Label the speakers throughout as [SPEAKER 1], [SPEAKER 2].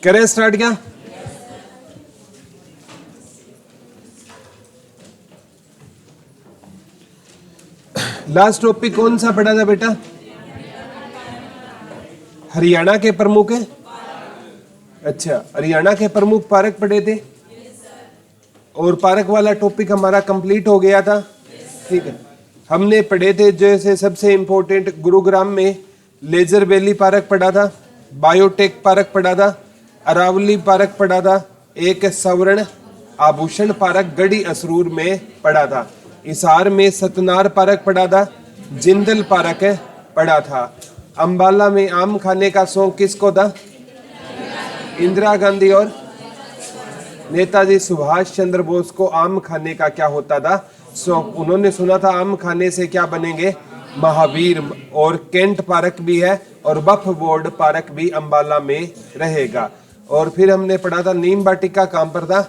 [SPEAKER 1] करें स्टार्ट क्या? Last topic कौन सा पढ़ा था बेटा? हरियाणा के प्रमुख है। अच्छा, हरियाणा के प्रमुख पार्क पढ़े थे और पार्क वाला टॉपिक हमारा कंप्लीट हो गया था। ठीक है, हमने पढ़े थे जैसे सबसे इंपॉर्टेंट गुरुग्राम में लेजर वैली पार्क पढ़ा था, बायोटेक पार्क पढ़ा था, अरावली पार्क पढ़ा था, एक स्वर्ण आभूषण पार्क गढ़ी असरूर में पढ़ा था, हिसार में सतनार पार्क पढ़ा था, जिंदल पार्क पढ़ा था। अंबाला में आम खाने का शौक किसको था? इंदिरा गांधी और नेताजी सुभाष चंद्र बोस को आम खाने का क्या होता था? शौक। उन्होंने सुना था आम खाने से क्या बनेंगे? महावीर। और केंट पार्क भी है और बफ बोर्ड पार्क भी अंबाला में रहेगा। और फिर हमने पढ़ा था नीम वाटिका कहां पर था?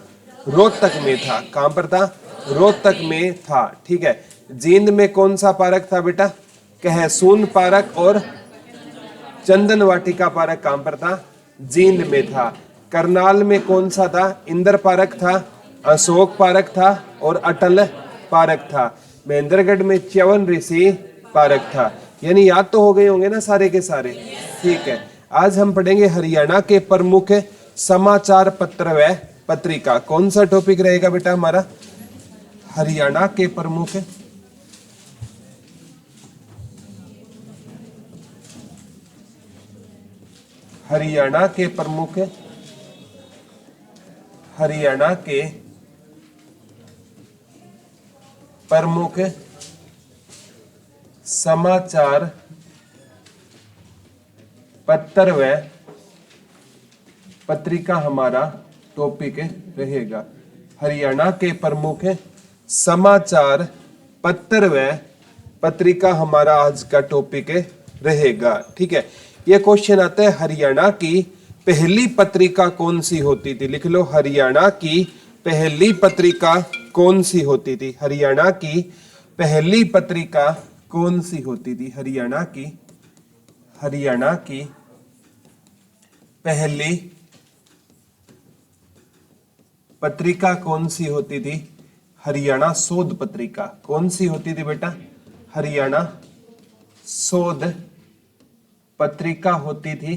[SPEAKER 1] रोहतक में था। कहां पर था? रोहतक में था। ठीक है, जींद में कौन सा पार्क था बेटा? कहसून पार्क और चंदन वाटिका पार्क कहां पर था? जींद में था। करनाल में कौन सा था? इंदर पार्क था, अशोक पार्क था और अटल पार्क था। महेंद्रगढ़ में च्यवन ऋषि पार्क था। यानी याद तो हो गए होंगे ना सारे के सारे। ठीक है, आज हम पढ़ेंगे हरियाणा के प्रमुख समाचार पत्र व पत्रिका। कौन सा टॉपिक रहेगा बेटा हमारा? हरियाणा के प्रमुख हरियाणा के प्रमुख हरियाणा के प्रमुख समाचार पत्र व पत्रिका हमारा टॉपिक रहेगा। हरियाणा के प्रमुख समाचार पत्र व पत्रिका हमारा आज का टॉपिक रहेगा। ठीक है, ये क्वेश्चन आता है हरियाणा की पहली पत्रिका कौन सी होती थी? लिख लो, हरियाणा की पहली पत्रिका कौन सी होती थी? हरियाणा की पहली पत्रिका कौन सी होती थी? हरियाणा की पहली पत्रिका कौन सी होती थी? हरियाणा शोध पत्रिका। कौन सी होती थी बेटा? हरियाणा शोध पत्रिका होती थी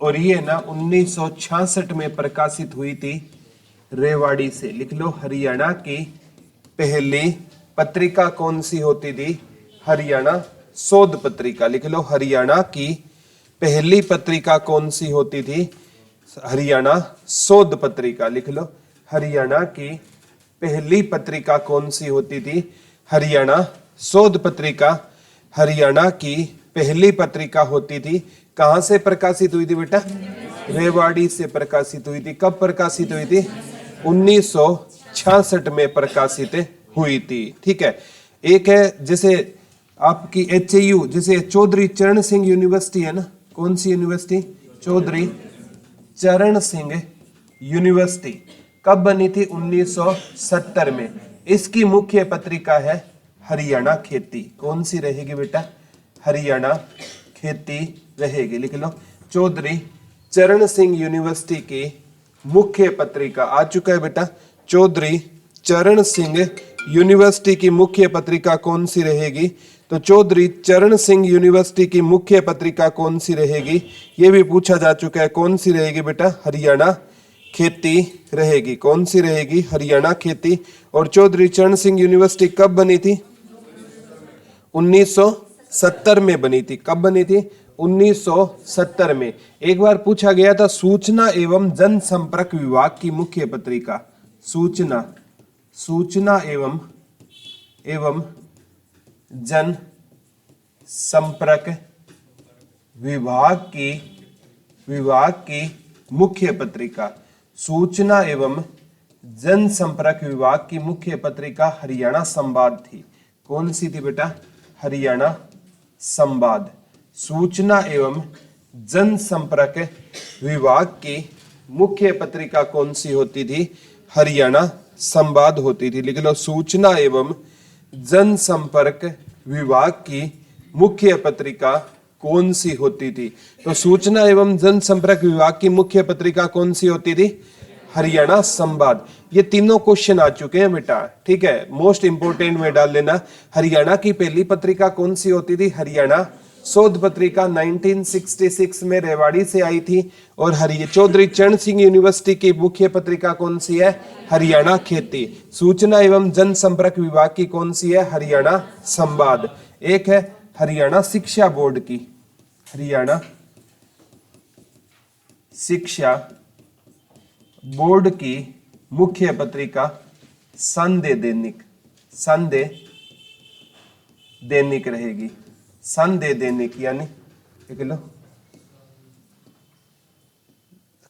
[SPEAKER 1] और ये ना 1966 में प्रकाशित हुई थी रेवाड़ी से। लिख लो, हरियाणा की पहली पत्रिका कौन सी होती थी? हरियाणा शोध पत्रिका। लिख लो, हरियाणा की पहली पत्रिका कौन सी होती थी? हरियाणा शोध पत्रिका। लिख लो, हरियाणा की पहली पत्रिका कौन सी होती थी? हरियाणा शोध पत्रिका। हरियाणा की पहली पत्रिका होती थी। कहां से प्रकाशित हुई थी बेटा? रेवाड़ी से प्रकाशित हुई थी। कब प्रकाशित हुई थी? 1966 में प्रकाशित हुई थी। ठीक है, एक है जैसे आपकी HAU, जैसे चौधरी चरण सिंह यूनिवर्सिटी है ना। कौन सी यूनिवर्सिटी? चौधरी चरण सिंह यूनिवर्सिटी। कब बनी थी? 1970 में। इसकी मुख्य पत्रिका है हरियाणा खेती। कौन सी रहेगी बेटा? हरियाणा खेती रहेगी। लिख लो, चौधरी चरण सिंह यूनिवर्सिटी की मुख्य पत्रिका आ चुका है बेटा। चौधरी चरण सिंह यूनिवर्सिटी की मुख्य पत्रिका कौन सी रहेगी? तो चौधरी चरण सिंह यूनिवर्सिटी की मुख्य पत्रिका कौन सी रहेगी? ये भी पूछा जा चुका है। कौन सी रहेगी बेटा? हरियाणा खेती रहेगी। कौन सी रहेगी? हरियाणा खेती। और चौधरी चरण सिंह यूनिवर्सिटी कब बनी थी? 1970 में बनी थी। कब बनी थी? 1970 में। एक बार पूछा गया था सूचना एवं जनसंपर्क विभाग की मुख्य पत्रिका। सूचना एवं जन संपर्क विभाग की मुख्य पत्रिका। सूचना एवं जनसंपर्क विभाग की मुख्य पत्रिका हरियाणा संवाद थी। कौन सी थी बेटा? हरियाणा संवाद। सूचना एवं जनसंपर्क विभाग की मुख्य पत्रिका कौन सी होती थी? हरियाणा संवाद होती थी। लिख लो, सूचना एवं जनसंपर्क विभाग की मुख्य पत्रिका कौन सी होती थी? तो सूचना एवं जनसंपर्क विभाग की मुख्य पत्रिका कौन सी होती थी? हरियाणा संवाद। ये तीनों क्वेश्चन आ चुके हैं बेटा, ठीक है, मोस्ट इंपोर्टेंट में डाल लेना। हरियाणा की पहली पत्रिका कौन सी होती थी? हरियाणा शोध पत्रिका 1966 में रेवाड़ी से आई थी। और चौधरी चरण सिंह यूनिवर्सिटी की मुख्य पत्रिका कौन सी है? हरियाणा खेती। सूचना एवं जनसंपर्क विभाग की कौन सी है? हरियाणा संवाद। एक है हरियाणा शिक्षा बोर्ड की, हरियाणा शिक्षा बोर्ड की मुख्य पत्रिका संदेश दैनिक, संदेश दैनिक रहेगी। संदेश दैनिक यानी देख लो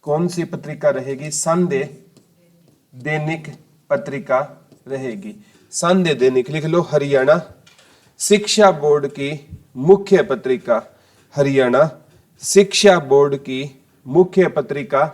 [SPEAKER 1] कौन सी पत्रिका रहेगी? संदेश दैनिक पत्रिका रहेगी। संदेश दैनिक लिख लो। हरियाणा शिक्षा बोर्ड की मुख्य पत्रिका, हरियाणा शिक्षा बोर्ड की मुख्य पत्रिका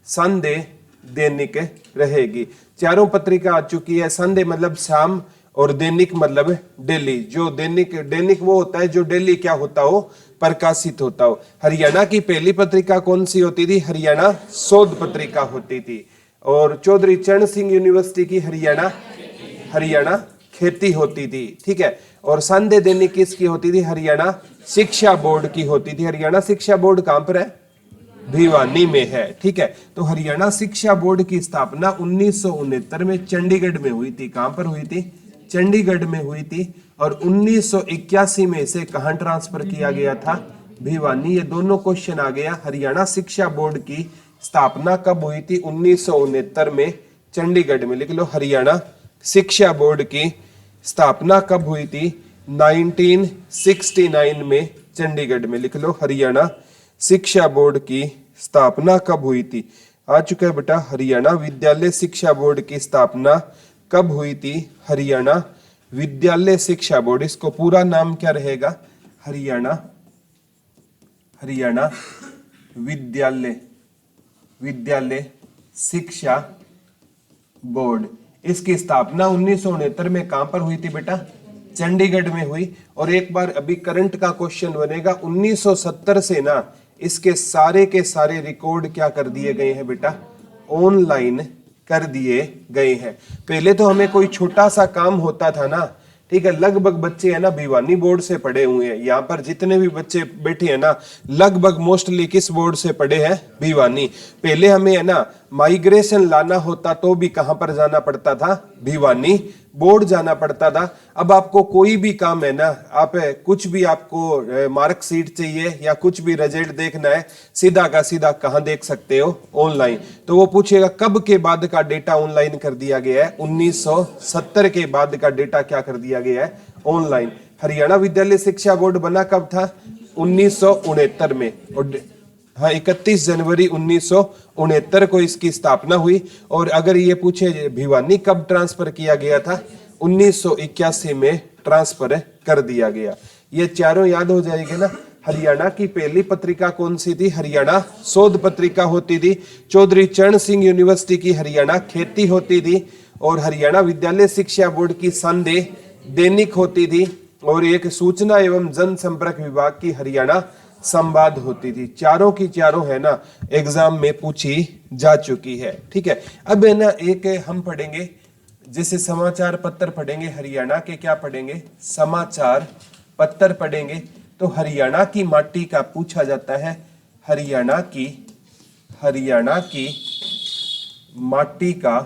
[SPEAKER 1] संदेश दैनिक रहेगी। चारों पत्रिका आ चुकी है। संदेश मतलब शाम और दैनिक मतलब डेली। जो दैनिक वो होता है जो डेली क्या होता हो? प्रकाशित होता हो। हरियाणा की पहली पत्रिका कौन सी होती थी? हरियाणा शोध पत्रिका होती थी। और चौधरी चरण सिंह यूनिवर्सिटी की हरियाणा खेती होती थी, ठीक है। और संदेश दैनिक किसकी होती थी? हरियाणा शिक्षा बोर्ड की होती थी। हरियाणा शिक्षा बोर्ड कहां पर है? भिवानी में है, ठीक है। तो हरियाणा शिक्षा बोर्ड की स्थापना 1969 में चंडीगढ़ में हुई थी। कहां पर हुई थी? चंडीगढ़ में हुई थी। और 1981 में इसे कहां ट्रांसफर किया गया था? भिवानी। ये दोनों क्वेश्चन आ गया। हरियाणा शिक्षा बोर्ड की स्थापना कब हुई थी? 1969 में चंडीगढ़ में। लिख लो हरियाणा शिक्षा बोर्ड की स्थापना कब हुई थी? 1969 में चंडीगढ़ में। लिख लो हरियाणा शिक्षा बोर्ड की स्थापना कब हुई थी? आ चुका है बेटा। हरियाणा विद्यालय शिक्षा बोर्ड की स्थापना कब हुई थी? हरियाणा विद्यालय शिक्षा बोर्ड। इसको पूरा नाम क्या रहेगा? हरियाणा विद्यालय शिक्षा बोर्ड। इसकी स्थापना 1969 में कहां पर हुई थी बेटा? चंडीगढ़ में हुई। और एक बार अभी करंट का क्वेश्चन बनेगा। 1970 से ना इसके सारे के सारे रिकॉर्ड क्या कर दिए गए हैं बेटा? ऑनलाइन कर दिए गए हैं। पहले तो हमें कोई छोटा सा काम होता था ना, ठीक है। लगभग बच्चे है ना भिवानी बोर्ड से पढ़े हुए हैं। यहाँ पर जितने भी बच्चे बैठे हैं ना लगभग मोस्टली किस बोर्ड से पढ़े हैं? भिवानी। पहले हमें है ना माइग्रेशन लाना होता तो भी कहां पर जाना पड़ता था? भिवानी बोर्ड जाना पड़ता था। अब आपको कोई भी काम है ना, आप कुछ भी आपको मार्कशीट चाहिए या कुछ भी रिजल्ट देखना है, सीधा का सीधा कहां देख सकते हो? ऑनलाइन। तो वो पूछेगा कब के बाद का डेटा ऑनलाइन कर दिया गया है? 1970 के बाद का डेटा क्या कर दिया गया है? ऑनलाइन। हरियाणा विद्यालय शिक्षा बोर्ड बना कब था? 1969 में। और हाँ 31 जनवरी 1969 को इसकी स्थापना हुई। और अगर ये पूछे भिवानी कब ट्रांसफर किया गया था? 1981 में ट्रांसफर कर दिया गया। ये चारों याद हो जाएंगे ना। हरियाणा की पहली पत्रिका कौन सी थी? हरियाणा शोध पत्रिका होती थी। चौधरी चरण सिंह यूनिवर्सिटी की हरियाणा खेती होती थी। और हरियाणा विद्यालय शिक्षा बोर्ड की संदेश दैनिक होती थी। और एक सूचना एवं जनसंपर्क विभाग की हरियाणा संवाद होती थी। चारों की चारों है ना एग्जाम में पूछी जा चुकी है, ठीक है। अब है ना एक हम पढ़ेंगे जैसे समाचार पत्र पढ़ेंगे। हरियाणा के क्या पढ़ेंगे? समाचार पत्र पढ़ेंगे। तो हरियाणा की माटी का पूछा जाता है। हरियाणा की माटी का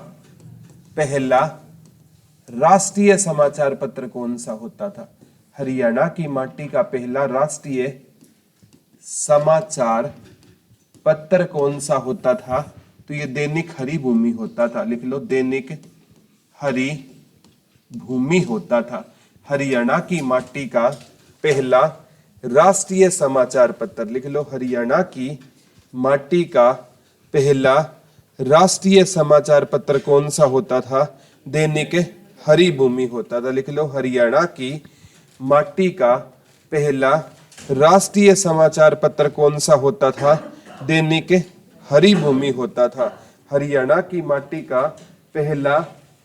[SPEAKER 1] पहला राष्ट्रीय समाचार पत्र कौन सा होता था? हरियाणा की माटी का पहला राष्ट्रीय समाचार पत्र कौन सा होता था? तो ये दैनिक हरिभूमि होता था। लिख लो दैनिक हरिभूमि होता था। हरियाणा की माटी का पहला राष्ट्रीय समाचार पत्र। लिख लो हरियाणा की माटी का पहला राष्ट्रीय समाचार पत्र कौन सा होता था? दैनिक हरिभूमि होता था। लिख लो हरियाणा की माटी का पहला राष्ट्रीय समाचार पत्र कौन सा होता था? दैनिक हरिभूमि होता था। हरियाणा की माटी का पहला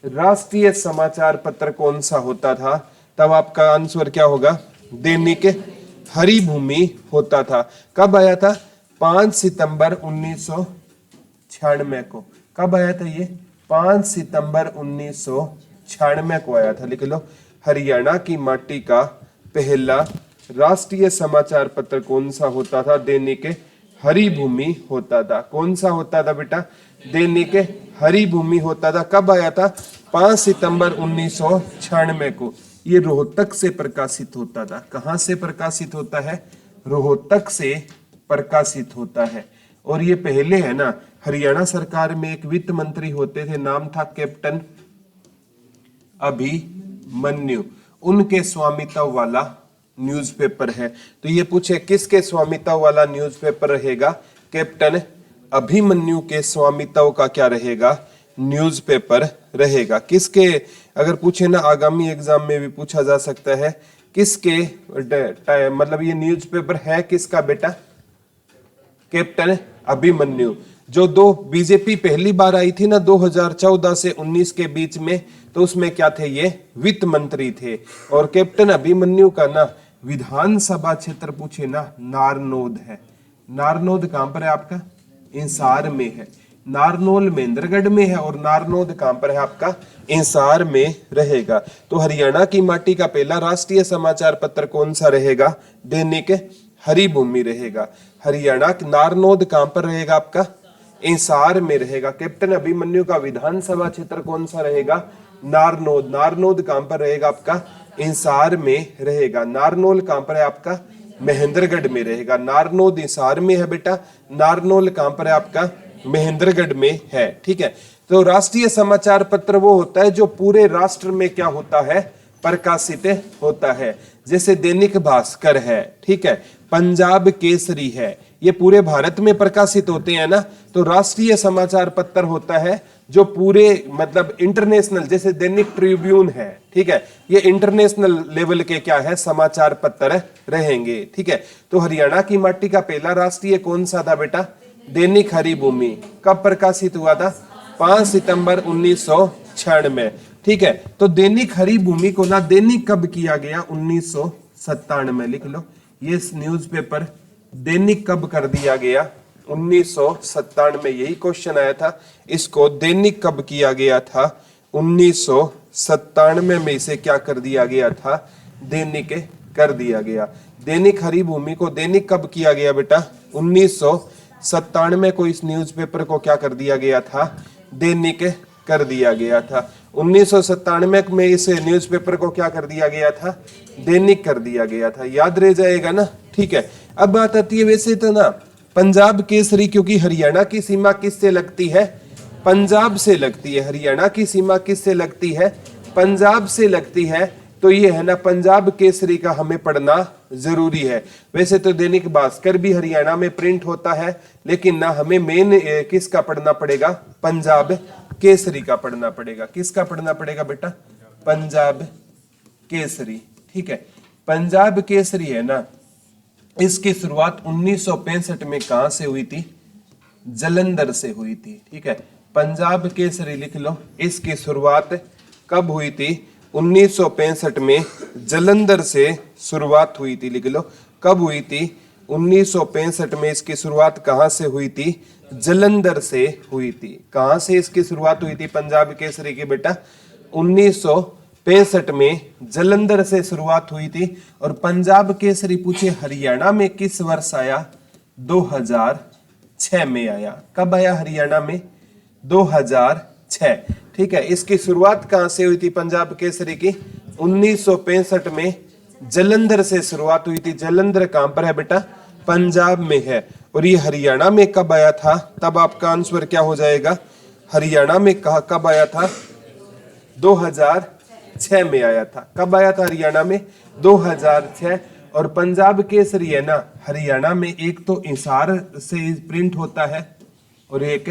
[SPEAKER 1] राष्ट्रीय समाचार पत्र कौन सा होता था? तब आपका आंसर क्या होगा? दैनिक हरी भूमि होता था। कब आया था? 5 सितंबर 1996 को। कब आया था ये? 5 सितंबर 1996 को आया था। लिख लो, हरियाणा की माटी का पहला राष्ट्रीय समाचार पत्र कौन सा होता था? दैनिक हरी भूमि होता था। कौन सा होता था बेटा? दैनिक हरी भूमि होता था। कब आया था? 5 सितंबर 1996 को। ये रोहतक से प्रकाशित होता था। कहां से प्रकाशित होता है? रोहतक से प्रकाशित होता है। और ये पहले है ना, हरियाणा सरकार में एक वित्त मंत्री होते थे, नाम था कैप्टन अभिमन्यु। उनके स्वामित्व वाला न्यूज़पेपर है। तो ये पूछे किसके स्वामित्व वाला न्यूज़पेपर रहेगा? कैप्टन अभिमन्यु के स्वामित्व का क्या रहेगा? न्यूज़पेपर रहेगा। किसके? अगर पूछे ना, आगामी एग्जाम में भी पूछा जा सकता है, किसके मतलब ये न्यूज़पेपर है किसका बेटा? कैप्टन अभिमन्यु। जो दो बीजेपी पहली बार आई थी ना 2014 से 19 के बीच में, तो उसमें क्या थे? ये वित्त मंत्री थे। और कैप्टन अभिमन्यु का ना विधानसभा क्षेत्र पूछे ना, नारनौद है। नारनौद कहां पर है आपका? इंसार में है। नारनौल महेंद्रगढ़ में है और नारनौद कहां पर है आपका? इंसार में रहेगा। तो हरियाणा की माटी का पहला राष्ट्रीय समाचार पत्र कौन सा रहेगा? दैनिक हरी भूमि रहेगा। हरियाणा नारनौद कहां पर रहेगा आपका? इंसार में रहेगा। कैप्टन अभिमन्यु का विधानसभा क्षेत्र कौन सा रहेगा? नारनौद। नारनौद कहां पर रहेगा आपका? इंसार में रहेगा। नारनौल कहां पर है आपका? महेंद्रगढ़ में रहेगा। नारनौद इंसार में है बेटा, नारनौल कहां पर है आपका? महेंद्रगढ़ में है। ठीक है। तो राष्ट्रीय समाचार पत्र वो होता है जो पूरे राष्ट्र में क्या होता है? प्रकाशित होता है। जैसे दैनिक भास्कर है, ठीक है, पंजाब केसरी है, ये पूरे भारत में प्रकाशित होते हैं ना। तो राष्ट्रीय समाचार पत्र होता है जो पूरे मतलब इंटरनेशनल, जैसे दैनिक ट्रिब्यून है, ठीक है, ये इंटरनेशनल लेवल के क्या है? समाचार पत्र रहेंगे। ठीक है। तो हरियाणा की माटी का पहला राष्ट्रीय कौन सा था बेटा? दैनिक हरी भूमि। कब प्रकाशित हुआ था? 5 सितंबर 1996। ठीक है। तो दैनिक हरी भूमि को ना दैनिक कब किया गया? 1997। लिख लो, ये न्यूज़पेपर दैनिक कब कर दिया गया? 1997। यही क्वेश्चन आया था, इसको दैनिक कब किया गया था? 1997 में इसे क्या कर दिया गया था? दैनिक कर दिया गया। दैनिक हरी भूमि को दैनिक कब किया गया बेटा? 1997 को इस न्यूज़पेपर को क्या कर दिया गया था? दैनिक कर दिया गया था। 1997 में इस न्यूज़पेपर को क्या कर दिया गया था? दैनिक कर दिया गया था। याद रह जाएगा ना। ठीक है। अब बात आती है, वैसे तो ना पंजाब केसरी, क्योंकि हरियाणा की सीमा किससे लगती है? पंजाब से लगती है। हरियाणा की सीमा किससे लगती है? पंजाब से लगती है। तो ये है ना, पंजाब केसरी का हमें पढ़ना जरूरी है। वैसे तो दैनिक भास्कर भी हरियाणा में प्रिंट होता है, लेकिन ना हमें मेन किसका पढ़ना पड़ेगा? पंजाब केसरी का पढ़ना पड़ेगा। किसका पढ़ना पड़ेगा बेटा? पंजाब केसरी। ठीक है। पंजाब केसरी है ना, इसकी शुरुआत 1965 में कहां से हुई थी? जालंधर से हुई थी। ठीक है। पंजाब केसरी लिख लो, इसकी शुरुआत कब हुई थी? 1965 में जालंधर से शुरुआत हुई थी। लिख लो, कब हुई थी? 1965 में इसकी शुरुआत कहां से हुई थी? जालंधर से हुई थी। कहां से इसकी शुरुआत हुई थी पंजाब केसरी की बेटा? 1965 में जालंधर से शुरुआत हुई थी। और पंजाब केसरी पूछे हरियाणा में किस वर्ष आया? 2006 में आया। कब आया हरियाणा में? 2006। ठीक है। इसकी शुरुआत कहां से हुई थी पंजाब केसरी की? 1965 में जालंधर से शुरुआत हुई थी। जालंधर कहां पर है बेटा? पंजाब में है। और ये हरियाणा में कब आया था? तब आपका आंसर क्या हो जाएगा? हरियाणा में कब आया था? 2006 में आया था। कब आया था हरियाणा में? 2006। और पंजाब केसरी है ना, हरियाणा में एक तो इंसार से प्रिंट होता है और एक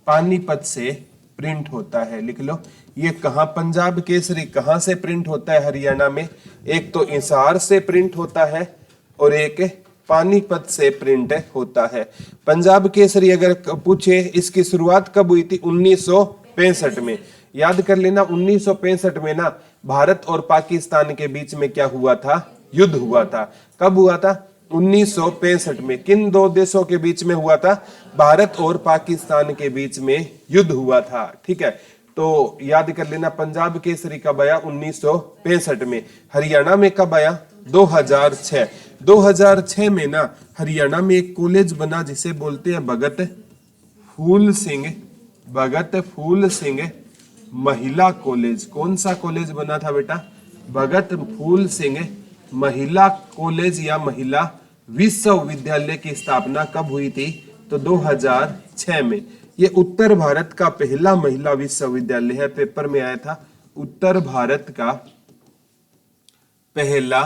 [SPEAKER 1] पानीपत से प्रिंट होता है। लिख लो, ये कहां पंजाब केसरी कहां से प्रिंट होता है हरियाणा में? एक तो इंसार से प्रिंट होता है और एक पानीपत से प्रिंट होता है। पंजाब केसरी अगर पूछे इसकी शुरुआत कब हुई थी? 1965 में। याद कर लेना, 1965 में ना भारत और पाकिस्तान के बीच में क्या हुआ था? युद्ध हुआ था। कब हुआ था? 1965 में। किन दो देशों के बीच में हुआ था? भारत और पाकिस्तान के बीच में युद्ध हुआ था। ठीक है, तो याद कर लेना, पंजाब केसरी कब आया? 1965 में। हरियाणा में कब आया? 2006। 2006 में ना हरियाणा में एक कॉलेज बना जिसे बोलते हैं भगत फूल सिंह महिला कॉलेज। कौन सा कॉलेज बना था बेटा? भगत फूल सिंह महिला कॉलेज या महिला विश्वविद्यालय की स्थापना कब हुई थी? तो 2006 में। ये उत्तर भारत का पहला महिला विश्वविद्यालय है। पेपर में आया था, उत्तर भारत का पहला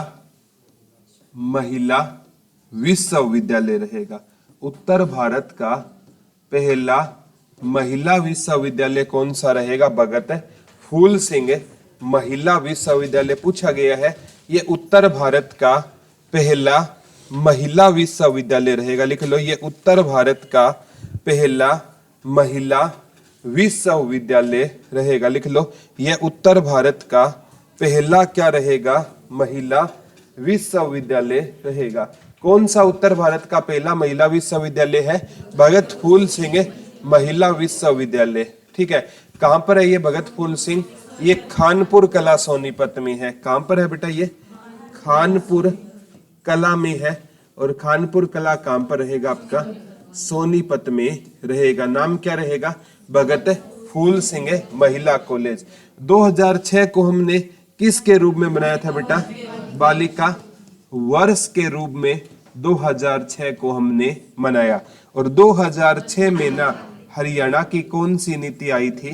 [SPEAKER 1] महिला विश्वविद्यालय रहेगा। उत्तर भारत का पहला महिला विश्वविद्यालय कौन सा रहेगा? भगत फूल सिंह महिला विश्वविद्यालय पूछा गया है। ये उत्तर भारत का पहला महिला विश्वविद्यालय रहेगा। लिख लो, ये उत्तर भारत का पहला महिला विश्वविद्यालय रहेगा। लिख लो, ये उत्तर भारत का पहला क्या रहेगा? महिला विश्वविद्यालय रहेगा। कौन सा उत्तर भारत का पहला महिला विश्वविद्यालय है? भगत फूल सिंह महिला विश्वविद्यालय। ठीक है, कहां पर है ये भगत फूल सिंह? ये खानपुर कला सोनीपत में है। कहां पर है बेटा? ये खानपुर कला में है। और खानपुर कला कहां पर रहेगा आपका? सोनीपत में रहेगा। नाम क्या रहेगा? भगत फूल सिंह महिला कॉलेज। 2006 को हमने किसके रूप में बनाया था बेटा? बालिका वर्ष के रूप में 2006 को हमने मनाया। और 2006 में ना हरियाणा की कौन सी नीति आई थी?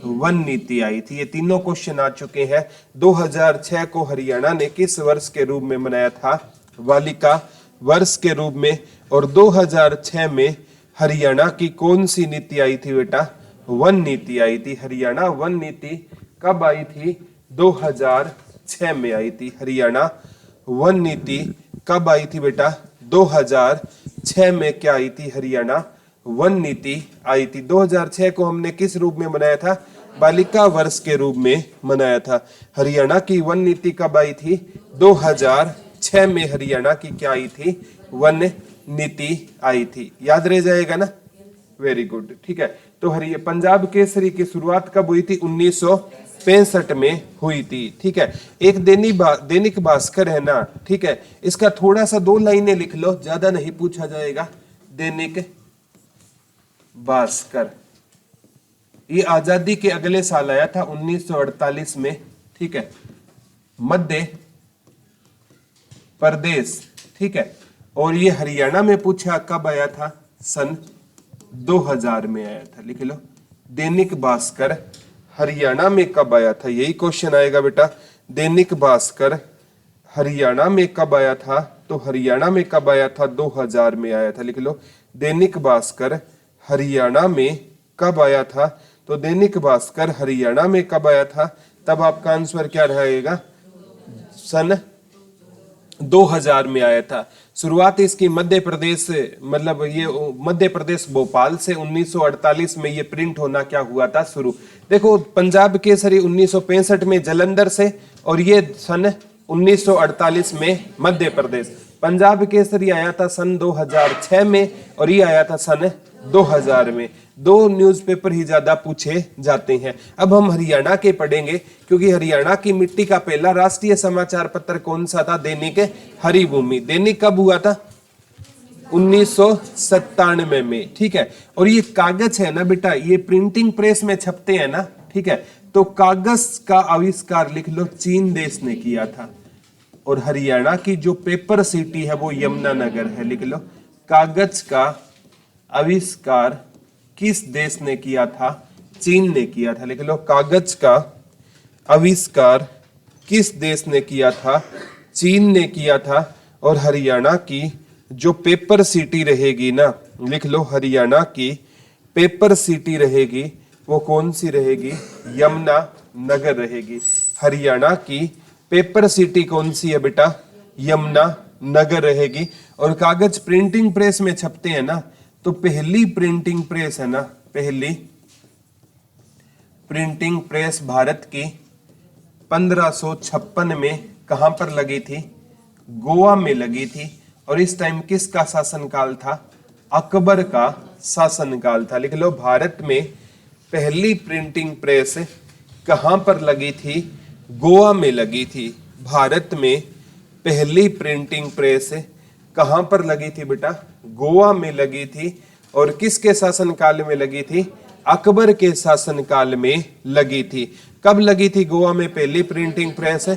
[SPEAKER 1] वन नीति आई थी। ये तीनों क्वेश्चन आ चुके हैं। 2006 को हरियाणा ने किस वर्ष के रूप में मनाया था? बालिका वर्ष के रूप में। और 2006 में हरियाणा की कौन सी नीति आई थी बेटा? वन नीति आई थी। हरियाणा वन नीति कब आई थी? 2006 में आई थी। हरियाणा वन नीति कब आई थी बेटा? 2006 में क्या आई थी? हरियाणा वन नीति आई थी। 2006 को हमने किस रूप में मनाया था? बालिका वर्ष के रूप में मनाया था। हरियाणा की वन नीति कब आई थी? 2006 में हरियाणा की क्या आई थी? वन नीति आई थी। याद रह जाएगा ना? Very good. ठीक है, तो पंजाब केसरी की शुरुआत कब हुई थी? 1965 में हुई थी। ठीक है, एक दैनिक भास्कर है ना, ठीक है, इसका थोड़ा सा 2 लाइनें लिख लो, ज्यादा नहीं पूछा जाएगा। दैनिक भास्कर ये आजादी के अगले साल आया था, 1948 में। ठीक है, मध्य प्रदेश। ठीक है, और ये हरियाणा में पूछा कब आया था? सन 2000 में आया था। लिख लो, दैनिक भास्कर हरियाणा में कब आया था? यही क्वेश्चन आएगा बेटा। दैनिक भास्कर हरियाणा में कब आया था? तो हरियाणा में कब आया था? 2000 में आया था। लिख लो, दैनिक भास्कर हरियाणा में कब आया था? तो दैनिक भास्कर हरियाणा में कब आया था? तब आपका आंसर क्या रहेगा? सन 2000 में आया था। शुरुआत इसकी मध्य प्रदेश से, मतलब ये मध्य प्रदेश भोपाल से 1948 में ये प्रिंट होना क्या हुआ था? शुरू। देखो, पंजाब केसरी 1965 में जलंधर से, और ये सन 1948 में मध्य प्रदेश। पंजाब केसरी आया था सन 2006 में, और ये आया था सन 2000 में। 2 न्यूज़पेपर ही ज्यादा पूछे जाते हैं। अब हम हरियाणा के पढ़ेंगे, क्योंकि हरियाणा की मिट्टी का पहला राष्ट्रीय समाचार पत्र कौन सा था? दैनिक हरिभूमि। दैनिक कब हुआ था? 1997 में। ठीक है, और ये कागज है ना बेटा, ये प्रिंटिंग प्रेस में छपते हैं ना। ठीक है, तो कागज का आविष्कार लिख लो, चीन देश ने किया था। और हरियाणा की जो पेपर सिटी है वो यमुनानगर है। लिख लो, कागज का आविष्कार किस देश ने किया था? चीन ने किया था। लिख लो, कागज का आविष्कार किस देश ने किया था? चीन ने किया था। और हरियाणा की जो पेपर सिटी रहेगी ना, लिख लो, हरियाणा की पेपर सिटी रहेगी वो कौन सी रहेगी? यमुनानगर रहेगी। हरियाणा की पेपर सिटी कौन सी है बेटा? यमुनानगर रहेगी। और कागज प्रिंटिंग प्रेस में छपते हैं ना, तो पहली प्रिंटिंग प्रेस है ना, पहली प्रिंटिंग प्रेस भारत की 1556 में कहां पर लगी थी? गोवा में लगी थी। और इस टाइम किसका शासनकाल था? अकबर का शासनकाल था। लिख लो, भारत में पहली प्रिंटिंग प्रेस कहां पर लगी थी? गोवा में लगी थी। भारत में पहली प्रिंटिंग प्रेस कहां पर लगी थी बेटा? गोवा में लगी थी। और किसके शासनकाल में लगी थी? अकबर के शासनकाल में लगी थी। कब लगी थी गोवा में पहली प्रिंटिंग प्रेस?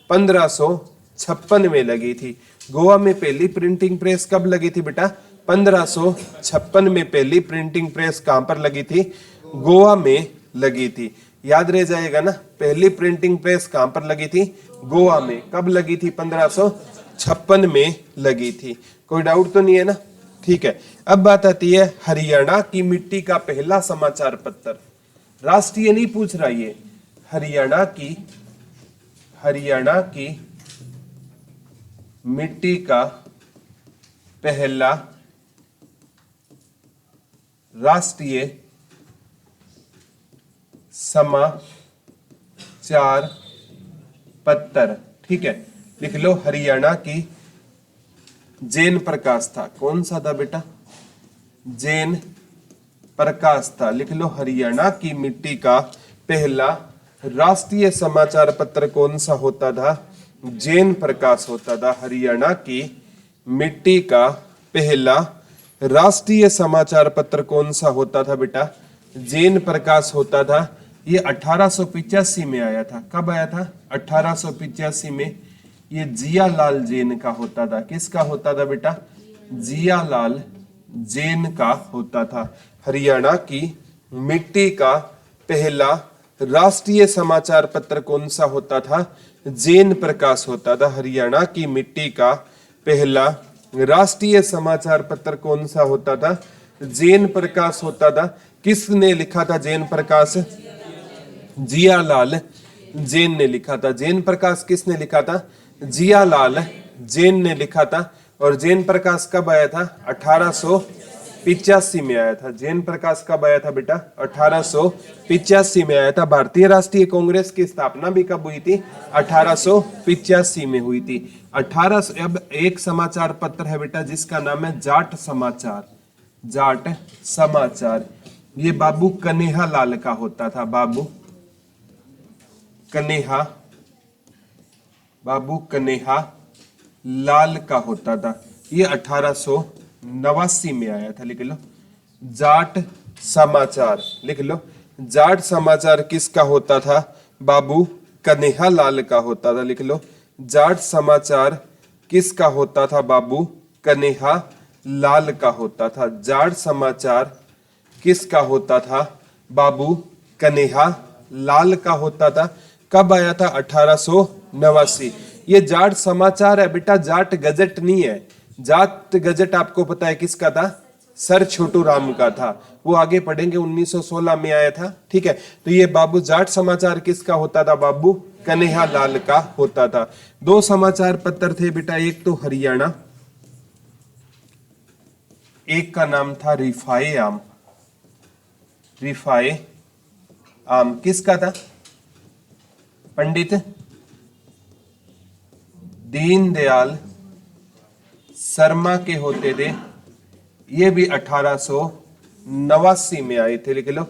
[SPEAKER 1] 1556 में लगी थी। गोवा में पहली प्रिंटिंग प्रेस कब लगी थी बेटा? 1556 में पहली प्रिंटिंग प्रेस कहां पर लगी थी? गोवा में लगी थी। याद रह जाएगा ना, पहली प्रिंटिंग प्रेस कहां पर लगी थी? गोवा में। कब लगी थी? 1556 में लगी थी। कोई डाउट तो नहीं है ना? ठीक है। अब बात आती है हरियाणा की मिट्टी का पहला समाचार पत्र। राष्ट्रीय नहीं पूछ रहा ये, हरियाणा की मिट्टी का पहला राष्ट्रीय समाचार पत्र। ठीक है, लिख लो, हरियाणा की जैन प्रकाश था। कौन सा था बेटा? जैन प्रकाश था। लिख लो, हरियाणा की मिट्टी का पहला राष्ट्रीय समाचार पत्र कौन सा होता था? जैन प्रकाश होता था। हरियाणा की मिट्टी का पहला राष्ट्रीय समाचार पत्र कौन सा होता था बेटा? जैन प्रकाश होता था। ये 1885 में आया था। कब आया था? 1885 में। ये जियालाल जैन का होता था। किसका होता था बेटा? जियालाल जैन का होता था। हरियाणा की मिट्टी का पहला राष्ट्रीय समाचार पत्र कौन सा होता था? जैन प्रकाश होता था। हरियाणा की मिट्टी का पहला राष्ट्रीय समाचार पत्र कौन सा होता था? जैन प्रकाश होता था। किसने लिखा था जैन प्रकाश? जियालाल जैन ने लिखा था। जैन प्रकाश किसने लिखा था? जियालाल जैन ने लिखा था। और जैन प्रकाश कब आया था? 1885 में आया था। जैन प्रकाश कब आया था बेटा? 1885 में आया था। भारतीय राष्ट्रीय कांग्रेस की स्थापना भी कब हुई थी? 1885 में हुई थी। 1800। अब एक समाचार पत्र है बेटा जिसका नाम है जाट समाचार। जाट समाचार, ये बाबू कन्हैया लाल का होता था। बाबू कन्हैया लाल का होता था। ये 1889 में आया था। लिख लो, जाट समाचार। लिख लो, जाट समाचार किसका होता था? बाबू कन्हैया लाल का होता था। लिख लो, जाट समाचार किसका होता था? बाबू कन्हैया लाल का होता था। जाट समाचार किसका होता था? बाबू कन्हैया लाल का होता था। कब आया था? 1889। ये जाट समाचार है बेटा, जाट गजट नहीं है। जाट गजट आपको पता है किसका था? सर छोटू राम का था। वो आगे पढ़ेंगे, 1916 में आया था। ठीक है, तो ये बाबू जाट समाचार किसका होता था? बाबू कन्हैया लाल का होता था। दो समाचार पत्र थे बेटा, एक तो हरियाणा, एक का नाम था रिफाए आम। रिफाए आम किसका था? पंडित दीनदयाल शर्मा के होते थे। ये भी 1889 में आए थे। लिख लो,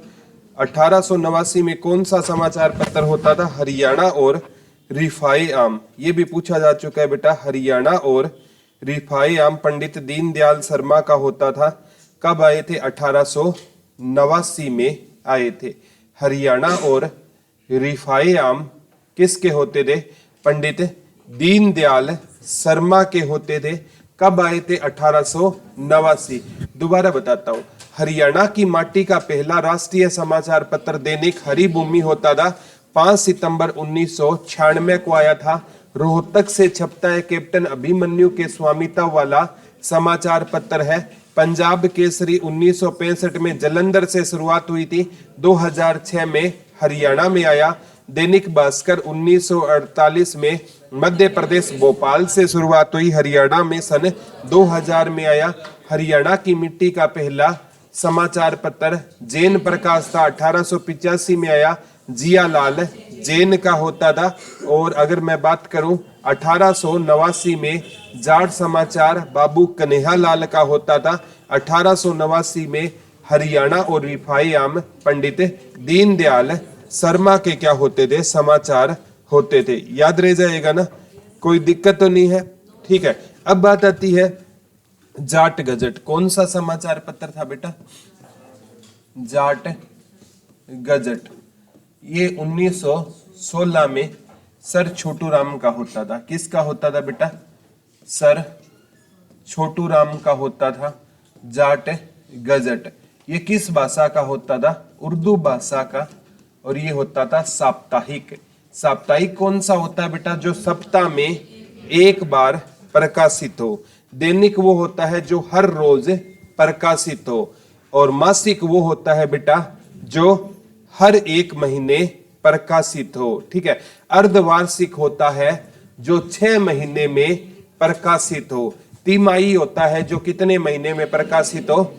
[SPEAKER 1] 1889 में कौन सा समाचार पत्र होता था? हरियाणा और रिफाए आम। ये भी पूछा जा चुका है बेटा, हरियाणा और रिफाए आम पंडित दीनदयाल शर्मा का होता था। कब आए थे? 1889 में आए थे। हरियाणा और रिफाए आम किसके होते थे? पंडित दीनदयाल शर्मा के होते थे। कब आए थे? 1889। दोबारा बताता हूं, हरियाणा की माटी का पहला राष्ट्रीय समाचार पत्र दैनिक हरिभूमि होता था। 5 सितंबर 1996 को आया था। रोहतक से छपता है। कैप्टन अभिमन्यु के स्वामित्व वाला समाचार पत्र है। पंजाब केसरी 1965 में जलंधर से शुरुआत हुई थी। 2006 में हरियाणा में आया। दैनिक भास्कर 1948 में मध्य प्रदेश भोपाल से शुरुआत हुई। हरियाणा में सन 2000 में आया। हरियाणा की मिट्टी का पहला समाचार पत्र जैन प्रकाश था। 1885 में आया। जियालाल जैन का होता था। और अगर मैं बात करूं 1889 में जाट समाचार बाबू कन्हैयालाल का होता था। 1889 में हरियाणा और रिफाई आम पंडित दीनदयाल शर्मा के क्या होते थे, समाचार होते थे। याद रह जाएगा ना, कोई दिक्कत तो नहीं है। ठीक है, अब बात आती है जाट गजट। कौन सा समाचार पत्र था बेटा? जाट गजट। ये 1916 में सर छोटू राम का होता था। किसका होता था बेटा? सर छोटू राम का होता था जाट गजट। ये किस भाषा का होता था? उर्दू भाषा का। और ये होता था साप्ताहिक। साप्ताहिक कौन सा होता है बेटा? जो सप्ताह में एक बार प्रकाशित हो। दैनिक वो होता है जो हर रोज प्रकाशित हो। और मासिक वो होता है बेटा जो हर एक महीने प्रकाशित हो। ठीक है, अर्धवार्षिक होता है जो 6 महीने में प्रकाशित हो। तिमाही होता है जो कितने महीने में प्रकाशित हो।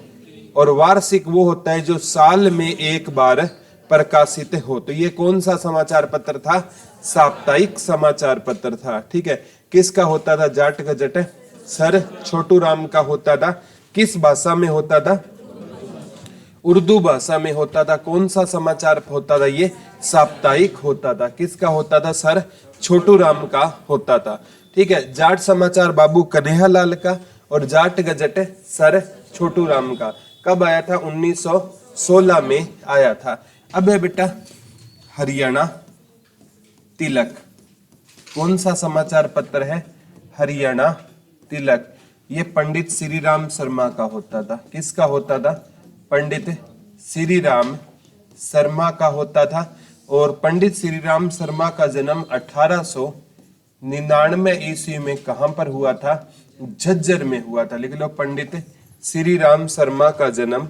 [SPEAKER 1] और वार्षिक वो होता है जो साल में एक बार प्रकाशित हो। तो ये कौन सा समाचार पत्र था? साप्ताहिक समाचार पत्र था। ठीक है, किसका होता था? जाट गजट सर छोटू राम का होता था। किस भाषा में होता था? उर्दू भाषा में होता था। कौन सा समाचार होता था? ये साप्ताहिक होता था। किसका होता था? सर छोटू राम का होता था। ठीक है, जाट समाचार बाबू कन्हैयालाल का और जाट गजट सर छोटू राम का कब आया था? 1916 में आया था। अब है बेटा हरियाणा तिलक। कौन सा समाचार पत्र है? हरियाणा तिलक। ये पंडित श्री राम शर्मा का होता था। किसका होता था? पंडित श्री राम शर्मा का होता था। और पंडित श्री राम शर्मा का जन्म 1899 ईस्वी में कहां पर हुआ था? झज्जर में हुआ था। लिख लो, पंडित श्री राम शर्मा का जन्म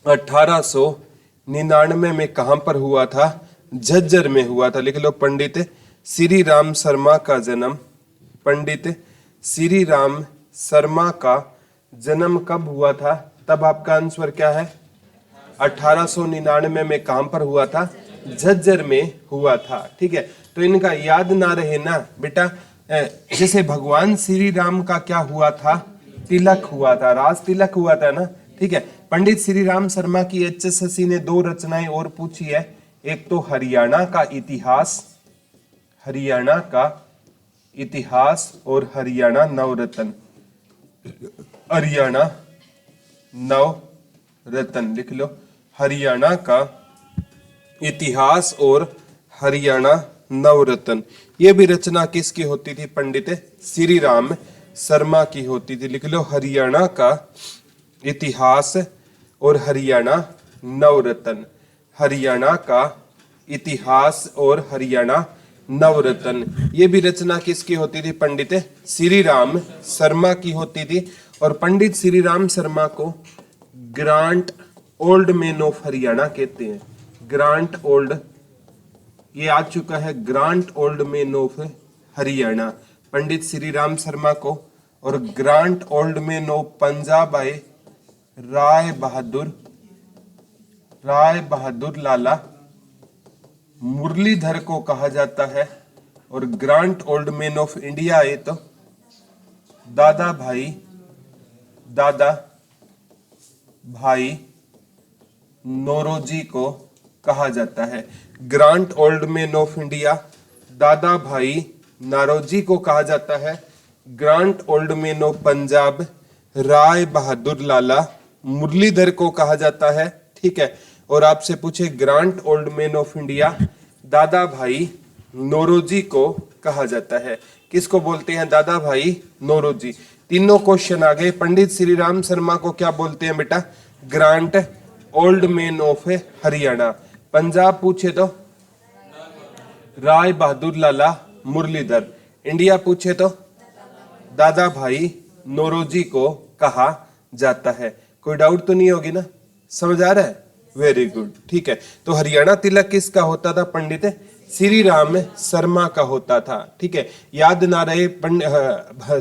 [SPEAKER 1] 1899 में कहां पर हुआ था? झज्जर में हुआ था। लिख लो, पंडित श्री राम शर्मा का जन्म, पंडित श्री राम शर्मा का जन्म कब हुआ था? तब आपका आंसर क्या है? 1899 में कहां पर हुआ था? झज्जर में हुआ था। ठीक है, तो इनका याद ना रहे ना बेटा। जैसे भगवान श्री राम का क्या हुआ था? तिलक हुआ था, राज तिलक हुआ था ना। ठीक है, पंडित श्री राम शर्मा की एचएसएससी ने 2 रचनाएं और पूछी है। एक तो हरियाणा का इतिहास, हरियाणा का इतिहास और हरियाणा नवरत्न। हरियाणा नवरत्न लिख लो, हरियाणा का इतिहास और हरियाणा नवरत्न। ये भी रचना किसकी होती थी? पंडित श्री राम शर्मा की होती थी। लिख लो, हरियाणा का इतिहास और हरियाणा नवरत्न। हरियाणा का इतिहास और हरियाणा नवरत्न। ये भी रचना किसकी होती थी? पंडित श्री राम शर्मा की होती थी। और पंडित श्री राम शर्मा को grand old man of Haryana कहते हैं। ग्रांट ओल्ड, ये आ चुका है, grand old man of Haryana Pandit Shri Ram Sharma को। और grand old man of Punjab आए राय बहादुर लाला मुरलीधर को कहा जाता है। और grand old man of India आए तो दादा भाई नौरोजी को कहा जाता है। Grand old man of India Dadabhai Naoroji को कहा जाता है। Grand old man of Punjab Rai Bahadur Lala Murlidhar को कहा जाता है। ठीक है, और आपसे पूछे grand old man of India Dadabhai Naoroji को कहा जाता है। किसको बोलते हैं? दादा भाई नौरोजी। तीनों क्वेश्चन आ गए। पंडित श्री राम शर्मा को क्या बोलते हैं बेटा? Grant old man of Haryana. Punjab पूछे तो राय बहादुर लाला मुरलीधर। इंडिया पूछे तो दादा भाई नौरोजी को कहा जाता है। कोई डाउट तो नहीं होगी ना? समझ आ रहा है? Very good. ठीक है, तो हरियाणा तिलक किसका होता था? पंडित श्री राम शर्मा का होता था। ठीक है, याद ना रहे,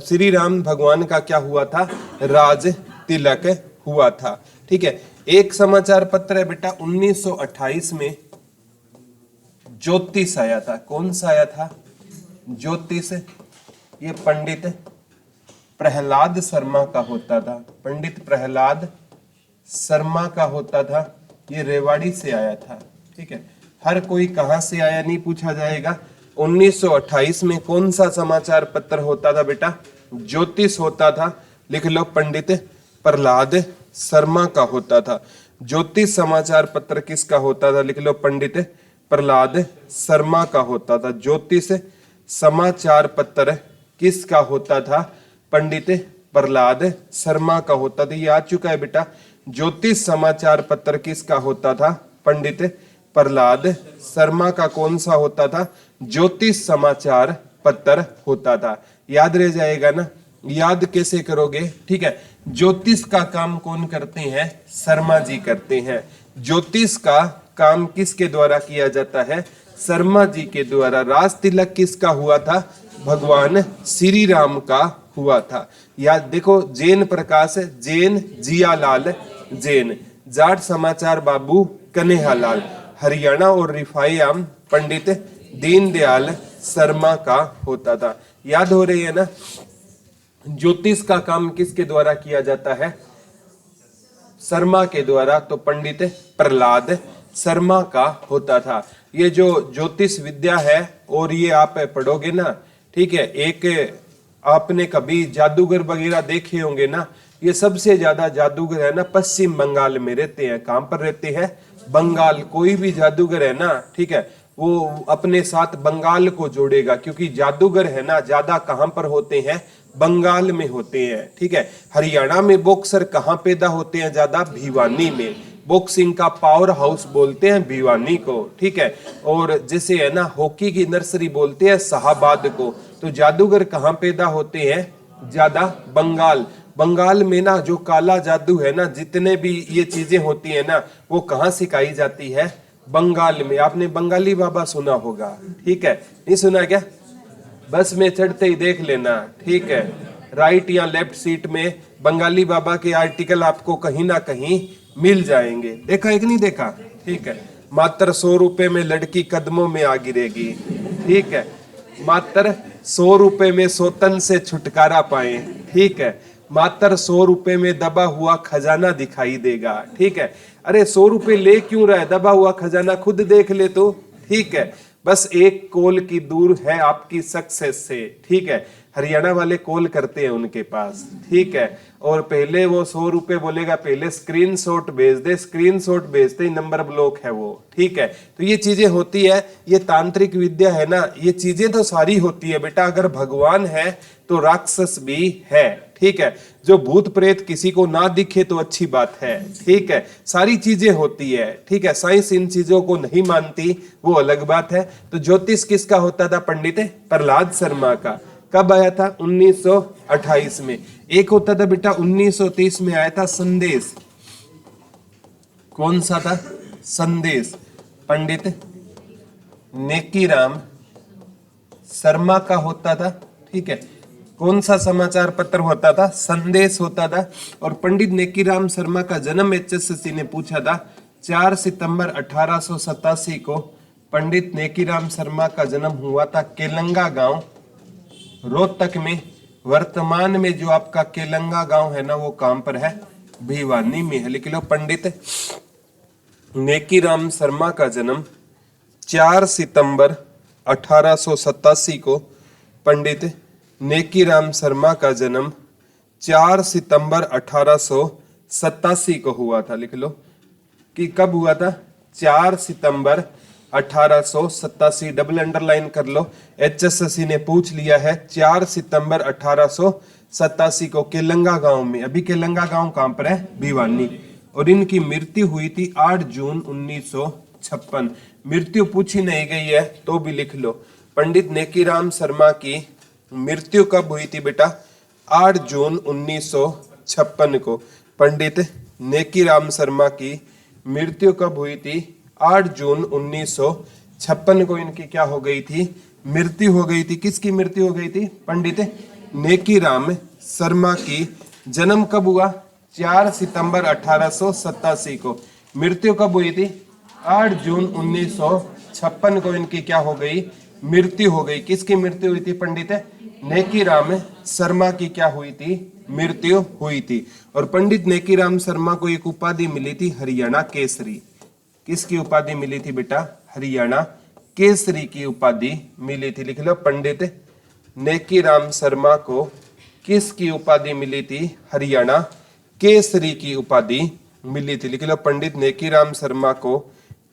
[SPEAKER 1] श्री राम भगवान का क्या हुआ था? राज तिलक हुआ था। ठीक है, एक समाचार पत्र है बेटा 1928 में ज्योतिष आया था। कौन सा आया था? ज्योतिष ये पंडित प्रहलाद शर्मा का होता था। पंडित प्रहलाद शर्मा का होता था। ये रेवाड़ी से आया था। ठीक है, हर कोई कहां से आया नहीं पूछा जाएगा। 1928 में कौन सा समाचार पत्र होता था बेटा? ज्योतिष होता था। लिख लो, पंडित प्रहलाद शर्मा का होता था। ज्योतिष समाचार पत्र किसका होता था? लिख लो, पंडित प्रहलाद शर्मा का होता था। ज्योतिष समाचार पत्र किसका होता था? पंडित प्रहलाद शर्मा का होता था। ये आ चुका है बेटा। ज्योतिष समाचार पत्र किसका होता था? पंडित प्रहलाद शर्मा का कौन सा होता था? ज्योतिष समाचार पत्र होता था। याद रह जाएगा ना? याद कैसे करोगे? ठीक है, ज्योतिष का काम कौन करते हैं? शर्मा जी करते हैं। ज्योतिष का काम किसके द्वारा किया जाता है? शर्मा जी के द्वारा। राज तिलक किसका हुआ था? भगवान श्री राम का हुआ था। याद देखो, जैन प्रकाश जैन जियालाल जैन, जाट समाचार बाबू कन्हैयालाल, हरियाणा और रिफाई पंडित दीनदयाल शर्मा का होता था। याद हो रही है ना? ज्योतिष का काम किसके द्वारा किया जाता है? शर्मा के द्वारा। तो पंडित प्रहलाद शर्मा का होता था। ये जो ज्योतिष विद्या है, और ये आप पढ़ोगे ना, ठीक है, एक आपने कभी जादूगर वगैरह देखे होंगे ना, ये सबसे ज्यादा जादूगर है ना पश्चिम बंगाल में रहते हैं। कहां पर रहते हैं? बंगाल। कोई भी जादूगर है ना, ठीक है, वो अपने साथ बंगाल को जोड़ेगा, क्योंकि जादूगर है ना ज्यादा कहां पर होते हैं? बंगाल में होते हैं। ठीक है, हरियाणा में बॉक्सर कहां पैदा होते हैं? ज्यादा भिवानी में। बॉक्सिंग का पावर हाउस बोलते हैं भिवानी को। ठीक है, और जैसे है ना हॉकी की नर्सरी बोलते हैं शाहबाद को। तो जादूगर कहां पैदा होते हैं? ज्यादा बंगाल। बंगाल में ना जो काला जादू है ना, जितने भी ये चीजें होती है ना, वो कहाँ सिखाई जाती है? बंगाल में। आपने बंगाली बाबा सुना होगा, ठीक है, नहीं सुना क्या? बस में चढ़ते ही देख लेना, ठीक है, राइट या लेफ्ट सीट में बंगाली बाबा के आर्टिकल आपको कहीं ना कहीं मिल जाएंगे। देखा एक नहीं देखा? ठीक है। मात्र 100 रुपए में लड़की कदमों में आ गिरेगी। ठीक है, मात्र 100 रुपए में सौतन से छुटकारा पाए। ठीक है, मात्र 100 रुपए में दबा हुआ खजाना दिखाई देगा। ठीक है, अरे 100 रुपए ले क्यों रहा है? दबा हुआ खजाना खुद देख ले तो। ठीक है, बस एक कॉल की दूर है आपकी सक्सेस से। ठीक है, हरियाणा वाले कॉल करते हैं उनके पास। ठीक है, और पहले वो 100 रुपए बोलेगा, पहले स्क्रीनशॉट भेज दे, स्क्रीनशॉट भेजते ही नंबर ब्लॉक है वो। ठीक है, तो ये चीजें होती है, ये तांत्रिक विद्या है ना, ये चीजें तो सारी होती है बेटा। अगर भगवान है तो राक्षस भी है। ठीक है, जो भूत प्रेत किसी को ना दिखे तो अच्छी बात है। ठीक है, सारी चीजें होती है। ठीक है, साइंस इन चीजों को नहीं मानती, वो अलग बात है। तो ज्योतिष किसका होता था? पंडित प्रहलाद शर्मा का। कब आया था? 1928 में। एक होता था बेटा 1930 में आया था संदेश। कौन सा था? संदेश। पंडित नेकीराम शर्मा का होता था। ठीक है, कौन सा समाचार पत्र होता था? संदेश होता था। और पंडित नेकीराम शर्मा का जन्म एचएससी ने पूछा था 4 सितंबर 1887 को। पंडित नेकीराम शर्मा का जन्म हुआ था केलंगा गांव, रोहतक में। वर्तमान में जो आपका केलंगा गांव है ना, वो कहां पर है? भिवानी में है। लिख लो, पंडित नेकीराम शर्मा का जन्म 4 सितंबर 1887 को। पंडित नेकीराम शर्मा का जन्म 4 सितंबर 1887 को हुआ था। लिख लो कि कब हुआ था? 4 सितंबर 1887। डबल अंडरलाइन कर लो, एचएससी ने पूछ लिया है। 4 सितंबर 1887 को केलंगा गांव में। अभी केलंगा गांव कहां पर है? भिवानी। और इनकी मृत्यु हुई थी 8 जून 1956। मृत्यु पूछी नहीं गई है तो भी लिख लो। पंडित नेकीराम शर्मा की मृत्यु कब हुई थी बेटा? 8 जून 1956 को। पंडित नेकीराम शर्मा की मृत्यु कब हुई थी? 8 जून 1956 को इनकी क्या हो गई थी? मृत्यु हो गई थी। किसकी मृत्यु हो गई थी? पंडित नेकीराम शर्मा की। जन्म कब हुआ? 4 सितंबर 1887 को। मृत्यु कब हुई थी? 8 जून 1956 को इनकी क्या हो गई? मृत्यु हो गई। किसकी मृत्यु हुई थी पंडित? नेकीराम शर्मा की क्या हुई थी? मृत्यु हुई थी। और पंडित नेकीराम शर्मा को एक उपाधि मिली थी हरियाणा केसरी। किसकी उपाधि मिली थी बेटा? हरियाणा केसरी की उपाधि मिली थी। लिख लो, पंडित नेकीराम शर्मा को किसकी उपाधि मिली थी? हरियाणा केसरी की उपाधि मिली थी। लिख लो, पंडित नेकीराम शर्मा को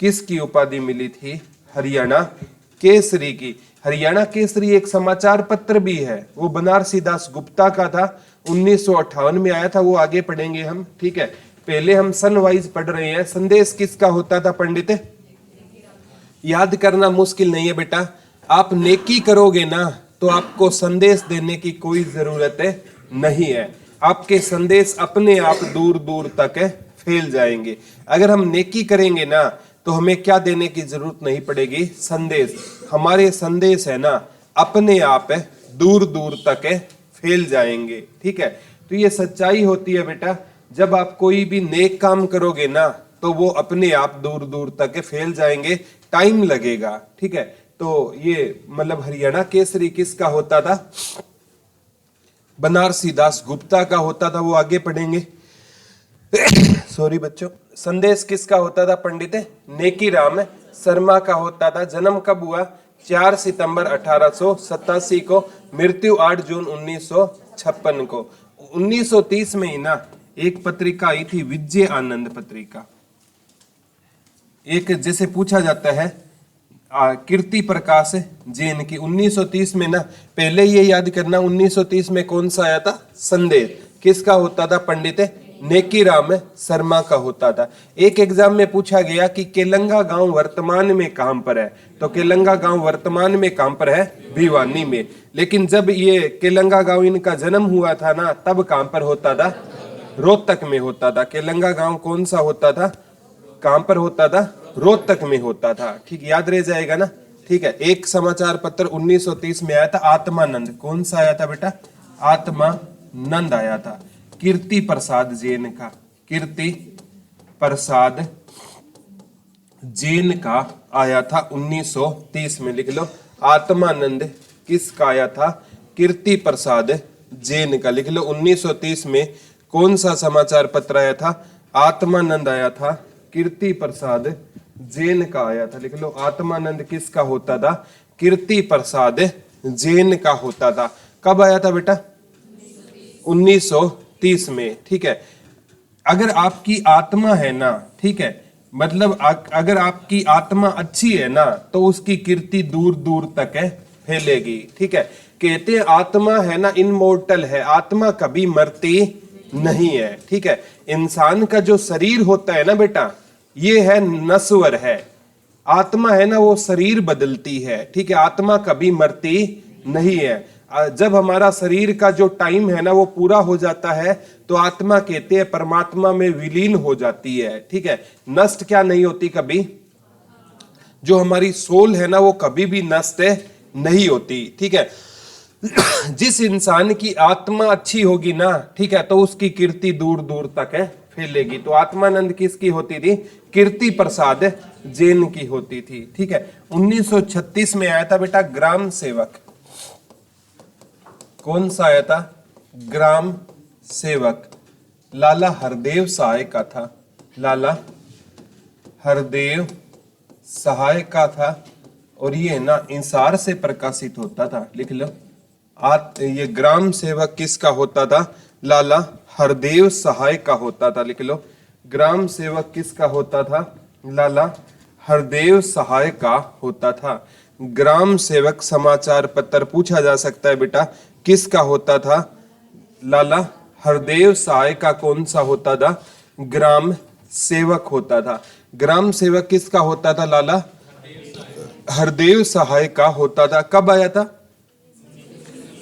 [SPEAKER 1] किसकी उपाधि मिली थी? हरियाणा केसरी की। हरियाणा केसरी एक समाचार पत्र भी है, वो बनारसी दास गुप्ता का था, 1958 में आया था। वो आगे पढ़ेंगे हम, ठीक है। पहले हम सन वाइज पढ़ रहे हैं। संदेश किसका होता था पंडित? याद करना मुश्किल नहीं है बेटा, आप नेकी करोगे ना तो आपको संदेश देने की कोई जरूरत नहीं है। आपके संदेश अपने आप दूर दूर तक फैल जाएंगे। अगर हम नेकी करेंगे ना तो हमें क्या देने की जरूरत नहीं पड़ेगी? संदेश। हमारे संदेश है ना अपने आप दूर दूर तक फैल जाएंगे, ठीक है। तो ये सच्चाई होती है बेटा, जब आप कोई भी नेक काम करोगे ना तो वो अपने आप दूर दूर तक फैल जाएंगे, टाइम लगेगा, ठीक है। तो ये मतलब हरियाणा केसरी किसका होता था? बनारसी दास गुप्ता का होता था, वो आगे पढ़ेंगे। सॉरी बच्चों। संदेश किसका होता था पंडित? नेकीराम शर्मा का होता था। जन्म कब हुआ? 4 सितंबर 1887 को, मृत्यु 8 जून 1956 को। 1930 में ही ना एक पत्रिका आई थी, विजय आनंद पत्रिका। एक जैसे पूछा जाता है कीर्ति प्रकाश जैन की 1930 में ना, पहले ये याद करना 1930 में कौन सा आया था? संदेश। किसका होता था पंडित? नेकीराम शर्मा का होता था। एक एग्जाम में पूछा गया कि केलंगा गांव वर्तमान में कहां पर है, तो केलंगा गांव वर्तमान में कहां पर है? भिवानी में। लेकिन जब ये केलंगा गांव इनका जन्म हुआ था ना, तब कहां पर होता था? रोहतक में होता था। केलंगा गांव कौन सा होता था? कहां पर होता था? रोहतक में होता था, ठीक, याद रह जाएगा ना, ठीक है। एक समाचार पत्र 1930 में आया था, आत्मानंद। कौन सा आया था बेटा? आत्मानंद आया था, कीर्ति प्रसाद जैन का। कीर्ति प्रसाद जैन का आया था 1930 में। लिख लो, आत्मानंद किसका आया था? कीर्ति प्रसाद जैन का। लिख लो, 1930 में कौन सा समाचार पत्र आया था? आत्मानंद आया था, कीर्ति प्रसाद जैन का आया था। लिख लो, आत्मानंद किसका होता था? कीर्ति प्रसाद जैन का होता था। कब आया था बेटा? 1930 में, ठीक है। अगर आपकी आत्मा है ना, ठीक है, मतलब अगर आपकी आत्मा अच्छी है ना तो उसकी कीर्ति दूर दूर तक फैलेगी, ठीक है। कहते हैं आत्मा है ना इनमोर्टल है, आत्मा कभी मरती नहीं है, ठीक है। इंसान का जो शरीर होता है ना बेटा, ये है नश्वर है। आत्मा है ना वो शरीर बदलती है, ठीक है। आत्मा कभी मरती नहीं है। जब हमारा शरीर का जो टाइम है ना वो पूरा हो जाता है तो आत्मा कहते हैं परमात्मा में विलीन हो जाती है, ठीक है। नष्ट क्या नहीं होती कभी? जो हमारी सोल है ना वो कभी भी नष्ट नहीं होती, ठीक है। जिस इंसान की आत्मा अच्छी होगी ना, ठीक है, तो उसकी कीर्ति दूर दूर तक फैलेगी। तो आत्मानंद किसकी होती थी? कीर्ति प्रसाद जैन की होती थी, ठीक है। 1936 में आया था बेटा ग्राम सेवक। कौन सा आया था? ग्राम सेवक। लाला हरदेव सहाय का था। लाला हरदेव सहाय का था और ये ना इंसार से प्रकाशित होता था। लिख लो, ये ग्राम सेवक किसका होता था? लाला हरदेव सहाय का होता था। लिख लो, ग्राम सेवक किसका होता था? लाला हरदेव सहाय का होता था। ग्राम सेवक समाचार पत्र पूछा जा सकता है बेटा, किसका होता था? लाला हरदेव सहाय का कौन सा होता था? ग्राम सेवक होता था। ग्राम सेवक किसका होता था? लाला हरदेव सहाय का होता था। कब आया था?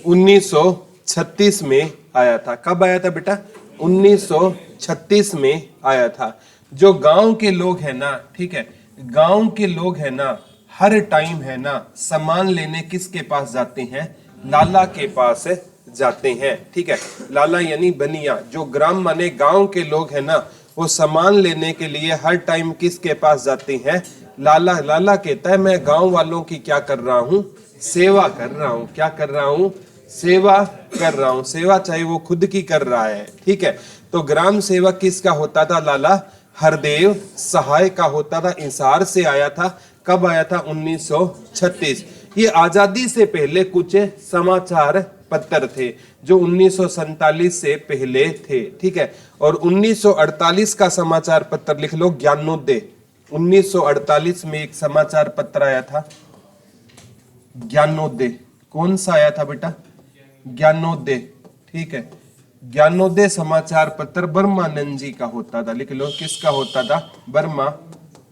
[SPEAKER 1] 1936 में आया था। कब आया था बेटा? 1936 में आया था। जो गांव के लोग हैं ना, ठीक है, गांव के लोग हैं ना, हर टाइम है ना सामान लेने किसके पास जाते हैं? लाला के पास जाते हैं, ठीक है। लाला यानी बनिया। जो ग्राम माने गांव के लोग हैं ना, वो सामान लेने के लिए हर टाइम किसके पास जाती हैं? लाला। लाला कहता है मैं गांव वालों की क्या कर रहा हूँ? सेवा कर रहा हूँ। क्या कर रहा हूँ? सेवा कर रहा हूँ। सेवा चाहे वो खुद की कर रहा है, ठीक है। तो ग्राम सेवक किसका होता था? लाला हरदेव सहाय का होता था। इंसार से आया था। कब आया था? 1936। ये आजादी से पहले कुछ समाचार पत्र थे जो 1947 से पहले थे, ठीक है। और 1948 का समाचार पत्र लिख लो, ज्ञानोदय। 1948 में एक समाचार पत्र आया था, ज्ञानोदय। कौन सा आया था बेटा? ज्ञानोदय, ठीक है। ज्ञानोदय समाचार पत्र ब्रह्मानंद जी का होता था। लिख लो, किसका होता था? ब्रह्मानंद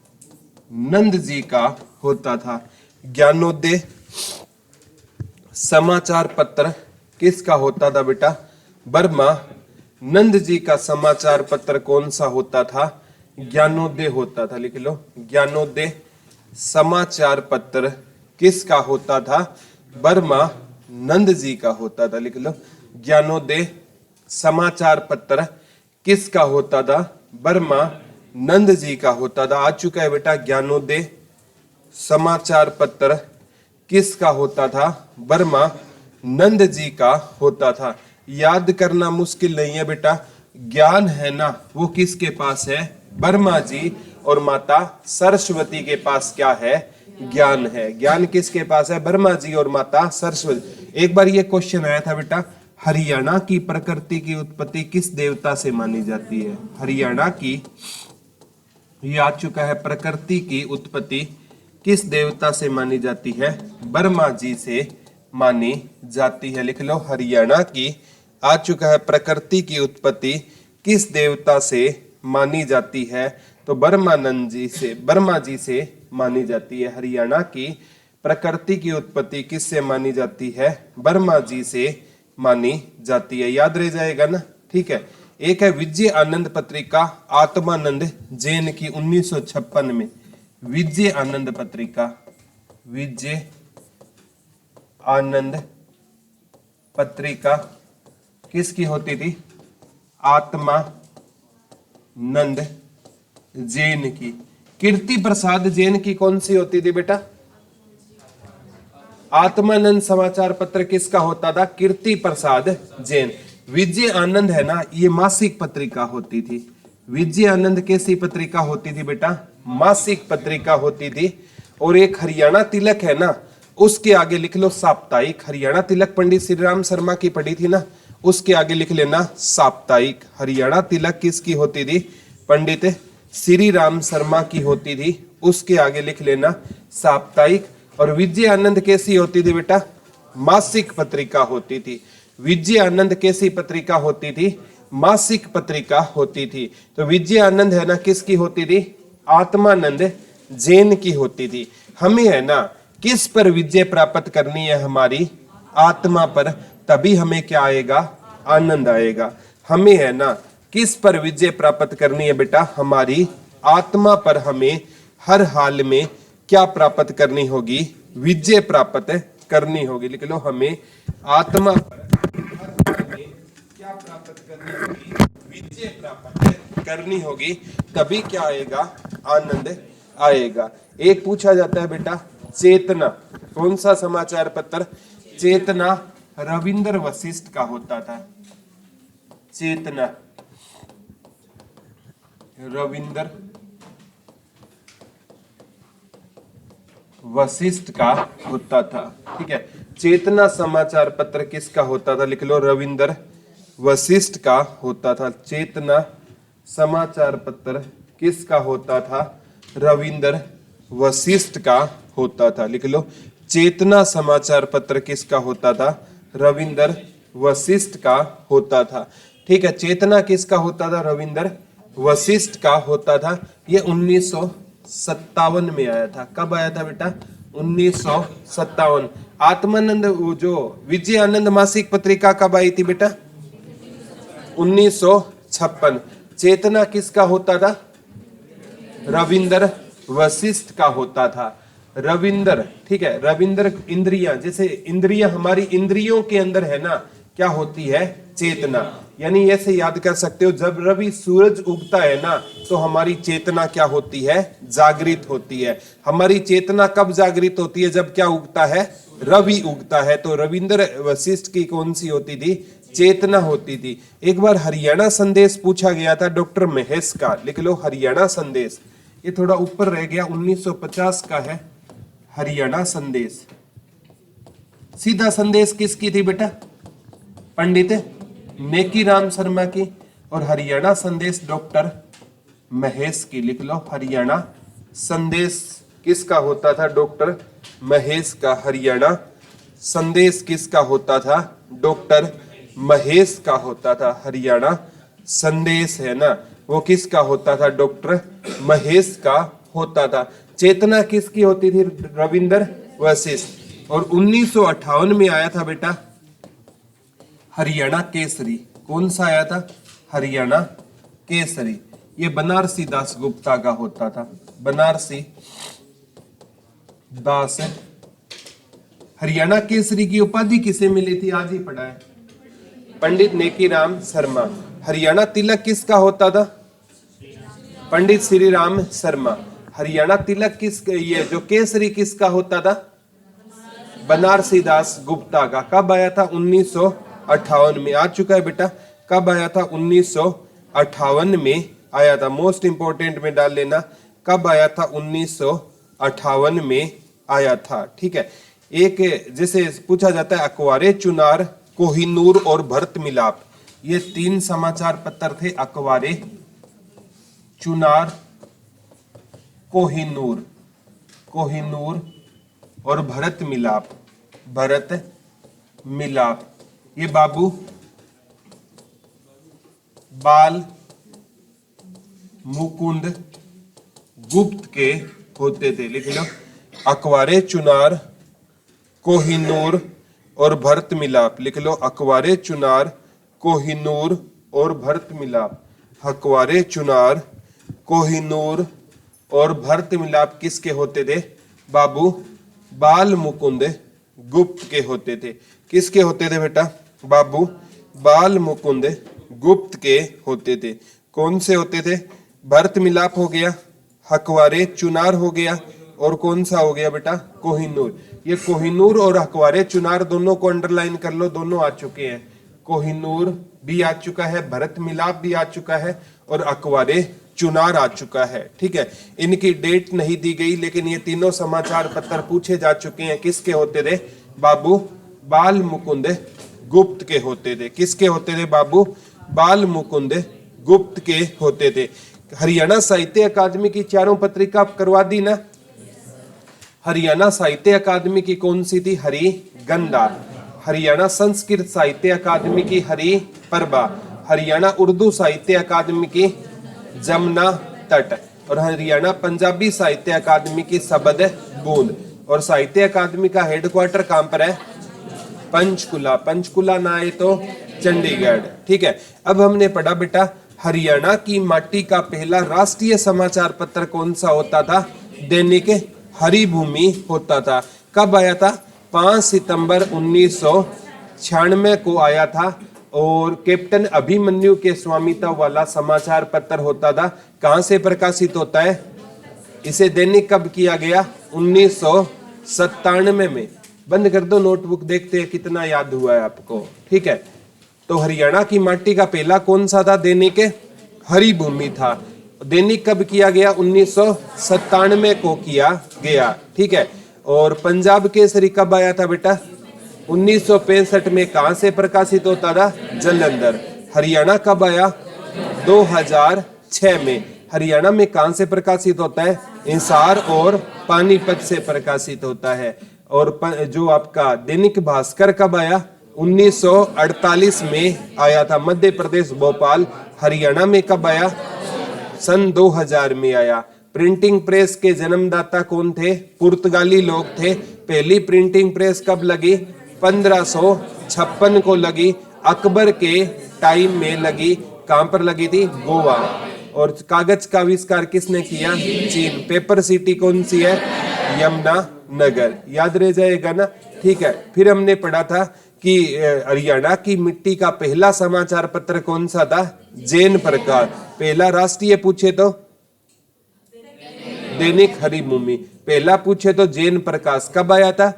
[SPEAKER 1] जी का होता था। ज्ञानोदय समाचार पत्र किसका होता था बेटा? ब्रह्मानंद जी का समाचार पत्र कौन सा होता था? ज्ञानोदय होता था। लिख लो, ज्ञानोदय समाचार पत्र किसका होता था? ब्रह्मानंद जी का होता था। लिख लो, ज्ञानोदय समाचार पत्र किसका होता था? ब्रह्मानंद जी का होता था। आ चुका है बेटा, ज्ञानोदय समाचार पत्र किसका होता था? ब्रह्मानंद जी का होता था। याद करना मुश्किल नहीं है बेटा, ज्ञान है ना वो किसके पास है? ब्रह्मा जी और माता सरस्वती के पास क्या है? ज्ञान है। ज्ञान किसके पास है? ब्रह्मा जी और माता सरस्वती। एक बार ये क्वेश्चन आया था बेटा, हरियाणा की प्रकृति की उत्पत्ति किस देवता से मानी जाती है? हरियाणा की, ये आ चुका है, प्रकृति की उत्पत्ति किस देवता से मानी जाती है? ब्रह्मा जी से मानी जाती है। लिख लो, हरियाणा की आ चुका है, प्रकृति की उत्पत्ति किस देवता से मानी जाती है? तो ब्रह्मानंद जी से, ब्रह्मा जी से मानी जाती है। हरियाणा की प्रकृति की उत्पत्ति किससे मानी जाती है? ब्रह्मा जी से मानी जाती है। याद रह जाएगा ना, ठीक है। एक है विजय आनंद पत्रिका, आत्मानंद जैन की 1956 में। विजय आनंद पत्रिका, विजय आनंद पत्रिका किसकी होती थी? आत्मानंद जैन की। कीर्ति प्रसाद जैन की कौन सी होती थी बेटा? आत्मानंद समाचार पत्र किसका होता था? कीर्ति प्रसाद जैन। विजय आनंद है ना, ये मासिक पत्रिका होती थी। विजय आनंद कैसी पत्रिका होती थी बेटा? मासिक पत्रिका होती थी। और एक हरियाणा तिलक है ना, उसके आगे लिख लो साप्ताहिक। हरियाणा तिलक पंडित श्री राम शर्मा की पढ़ी थी ना, उसके आगे लिख लेना साप्ताहिक। हरियाणा तिलक किसकी होती थी? पंडित श्री राम शर्मा की होती थी, उसके आगे लिख लेना साप्ताहिक। और विजय आनंद कैसी होती थी बेटा? मासिक पत्रिका होती थी। विजय आनंद कैसी पत्रिका होती थी? मासिक पत्रिका होती थी। तो विजय आनंद है ना, किसकी होती थी? आत्मानंद जैन की होती थी। हमें है ना किस पर विजय प्राप्त करनी है? हमारी आत्मा पर, तभी हमें क्या आएगा? आनंद आएगा। हमें है ना किस पर विजय प्राप्त करनी है बेटा? हमारी आत्मा पर हमें हर हाल में क्या प्राप्त करनी होगी? विजय प्राप्त करनी होगी। लिख लो, हमें आत्मा पर हर हाल में क्या प्राप्त करनी होगी? विजय प्राप्त करनी होगी, तभी क्या आएगा? आनंद आएगा। एक पूछा जाता है बेटा, चेतना कौन सा समाचार पत्र? चेतना रविंद्र वशिष्ठ का होता था। चेतना रविंद्र वशिष्ठ का होता था, ठीक है। चेतना समाचार पत्र किसका होता था? लिख लो, रविंद्र वशिष्ठ का होता था। चेतना समाचार पत्र किसका होता था? रविंद्र वशिष्ठ का होता था। लिख लो, चेतना समाचार पत्र किसका होता था? रविंद्र वशिष्ठ का होता था, ठीक है। चेतना किसका होता था? रविंद्र वशिष्ठ का होता था। ये 1957 में आया था। कब आया था बेटा? 1957। आत्मानंद, वो जो विजय आनंद मासिक पत्रिका कब आई थी बेटा? 1956। चेतना किसका होता था? रविंद्र वशिष्ठ का होता था। रविंद्र, ठीक है। रविंद्र इंद्रियां, जैसे इंद्रियां हमारी इंद्रियों के अंदर है ना, क्या होती है? चेतना। यानी ऐसे याद कर सकते हो, जब रवि सूरज उगता है ना तो हमारी चेतना क्या होती है, जागृत होती है। हमारी चेतना कब जागृत होती है, जब क्या उगता है, रवि उगता है। तो रविंद्र वशिष्ठ की कौन सी होती थी, चेतना होती थी। एक बार हरियाणा संदेश पूछा गया था डॉक्टर महेश का, लिख लो हरियाणा संदेश, ये थोड़ा ऊपर रह गया, 1950 का है हरियाणा संदेश। सीधा संदेश किसकी थी बेटा, पंडित नेकीराम शर्मा की, और हरियाणा संदेश डॉक्टर महेश की, लिख लो हरियाणा संदेश किसका होता था, डॉक्टर महेश का। हरियाणा संदेश किसका होता था, डॉक्टर महेश का होता था। हरियाणा संदेश है ना, वो किसका होता था, डॉक्टर महेश का होता था। चेतना किसकी होती थी, रविंद्र वशिष्ठ। और 1958 में आया था बेटा हरियाणा केसरी। कौन सा आया था, हरियाणा केसरी। ये बनारसी दास गुप्ता का होता था, बनारसी दास। हरियाणा केसरी की उपाधि किसे मिली थी, आज ही पढ़ा है, पंडित नेकीराम शर्मा। हरियाणा तिलक किसका होता था, पंडित श्री राम शर्मा। हरियाणा तिलक ये जो केसरी किसका होता था, बनारसी दास गुप्ता का। कब आया था, 1958 में। आ चुका है बेटा, कब आया था, 1958 में आया था। मोस्ट इंपोर्टेंट में डाल लेना, कब आया था, 1958 में आया था। ठीक है, एक जैसे पूछा जाता है अखबारे चुनार, कोहिनूर और भरत मिलाप, ये 3 समाचार पत्र थे, अखबारे चुनार, कोहिनूर और भरत मिलाप। ये बाबू बाल मुकुंद गुप्त के होते थे, लिख लो अखबारे चुनार, कोहिनूर और भरत मिलाप, लिख लो अखबारे चुनार, कोहिनूर और भरत मिलाप। अखबारे चुनार, कोहिनूर और भरत मिलाप किसके होते थे, बाबू बाल मुकुंद गुप्त के होते थे। किसके होते थे बेटा, बाबू बाल मुकुंद गुप्त के होते थे। कौन से होते थे, भरत मिलाप हो गया, अखबारे चुनार हो गया, और कौन सा हो गया बेटा, कोहिनूर। ये कोहिनूर और अखबारे चुनार दोनों को अंडरलाइन कर लो, दोनों आ चुके हैं। कोहिनूर भी आ चुका है, भरत मिलाप भी आ चुका है, और अखबारे चुनार आ चुका है। ठीक है, इनकी डेट नहीं दी गई, लेकिन ये तीनों समाचार पत्र पूछे जा चुके हैं। किसके होते थे, बाबू बाल मुकुंद गुप्त के होते थे। किसके होते थे, बाबू बाल मुकुंद गुप्त के होते थे। हरियाणा साहित्य अकादमी की चारों पत्रिका करवा दी ना। हरियाणा साहित्य अकादमी की कौन सी थी, हरिगंधा। हरियाणा संस्कृत साहित्य अकादमी की हरिप्रभा। हरियाणा उर्दू साहित्य अकादमी की जमुना तट, और हरियाणा पंजाबी साहित्य अकादमी की शबद बूंद। और साहित्य अकादमी का हेडक्वार्टर कहां पर है, पंचकुला। पंचकुला ना आए तो चंडीगढ़। ठीक है, अब हमने पढ़ा बेटा हरियाणा की माटी का पहला राष्ट्रीय समाचार पत्र कौन सा होता था, दैनिक हरिभूमि होता था। कब आया था, 5 सितंबर 1996 को आया था, और कैप्टन अभिमन्यु के स्वामित्व वाला समाचार पत्र होता था। कहां से प्रकाशित होता है, इसे दैनिक कब किया गया, 1997 में। बंद कर दो नोटबुक, देखते हैं कितना याद हुआ है आपको। ठीक है, तो हरियाणा की माटी का पहला कौन सा था, दैनिक हरिभूमि था। दैनिक कब किया गया, 1997 को किया गया। ठीक है, और पंजाब केसरी कब आया था बेटा, 1965 में। कहां से प्रकाशित होता था, जालंधर। हरियाणा कब आया, 2006 में। हरियाणा में कहां से प्रकाशित होता है, हिसार और पानीपत से प्रकाशित होता है। और जो आपका दैनिक भास्कर कब आया, 1948 में आया था, मध्य प्रदेश भोपाल। हरियाणा में कब आया, सन 2000 में आया। प्रिंटिंग प्रेस के जन्मदाता कौन थे, पुर्तगाली लोग थे। पहली प्रिंटिंग प्रेस कब लगी, 1556 को लगी। अकबर के टाइम में लगी। कहां पर लगी थी, गोवा। और कागज का आविष्कार किसने किया, चीन। पेपर सिटी कौन सी है, यमुना नगर। याद रह जाएगा ना। ठीक है, फिर हमने पढ़ा था कि हरियाणा की मिट्टी का पहला समाचार पत्र कौन सा था? जैन प्रकाश। पहला राष्ट्रीय पूछे तो दैनिक हरिभूमि। पहला पूछे तो जैन प्रकाश। कब आया था?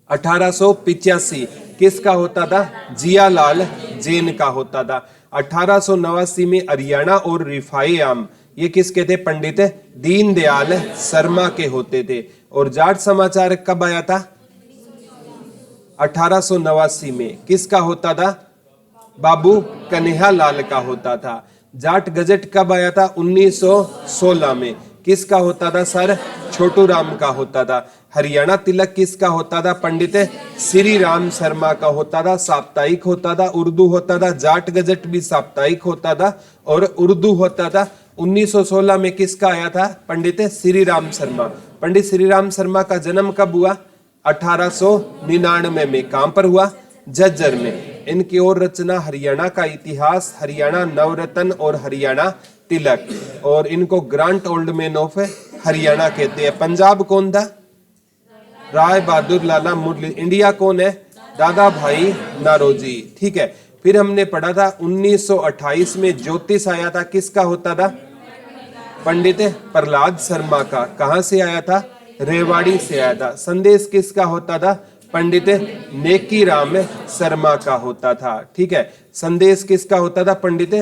[SPEAKER 1] 1885। किसका होता था? जियालाल जैन का होता था। 1889 में हरियाणा और रिफाई आम, ये किसके थे? पंडित दीनदयाल शर्मा के होते थे। और जाट समाचार कब आया था? 1889 में। किसका होता था? बाबू कन्हैयालाल का होता था। जाट गजट कब आया था? 1916 में। किसका होता था सर? छोटू राम का होता था। हरियाणा तिलक किसका होता था? पंडित श्री राम शर्मा का होता था। साप्ताहिक होता था, उर्दू होता था। जाट गजट भी साप्ताहिक होता था और उर्दू होता था। 1916 में किसका आया था? पंडित श्री राम शर्मा। पंडित श्री राम शर्मा का जन्म कब हुआ? 1899 में। कहां पर हुआ? झज्जर में। इनकी और रचना हरियाणा का इतिहास, हरियाणा नवरत्न और हरियाणा तिलक, और इनको grant old man of Haryana कहते हैं। पंजाब कौन था? राय बहादुर लाला मुरली। इंडिया कौन है? दादा भाई नारोजी। ठीक है। फिर हमने पढ़ा था 1928 में ज्योतिष आया था। किसका होता था? पंडित प्रहलाद शर्मा का। कहां से आया था? रेवाड़ी से आया था। संदेश किसका होता था? पंडित नेकी राम शर्मा का होता था। ठीक है। संदेश किसका होता था? पंडित।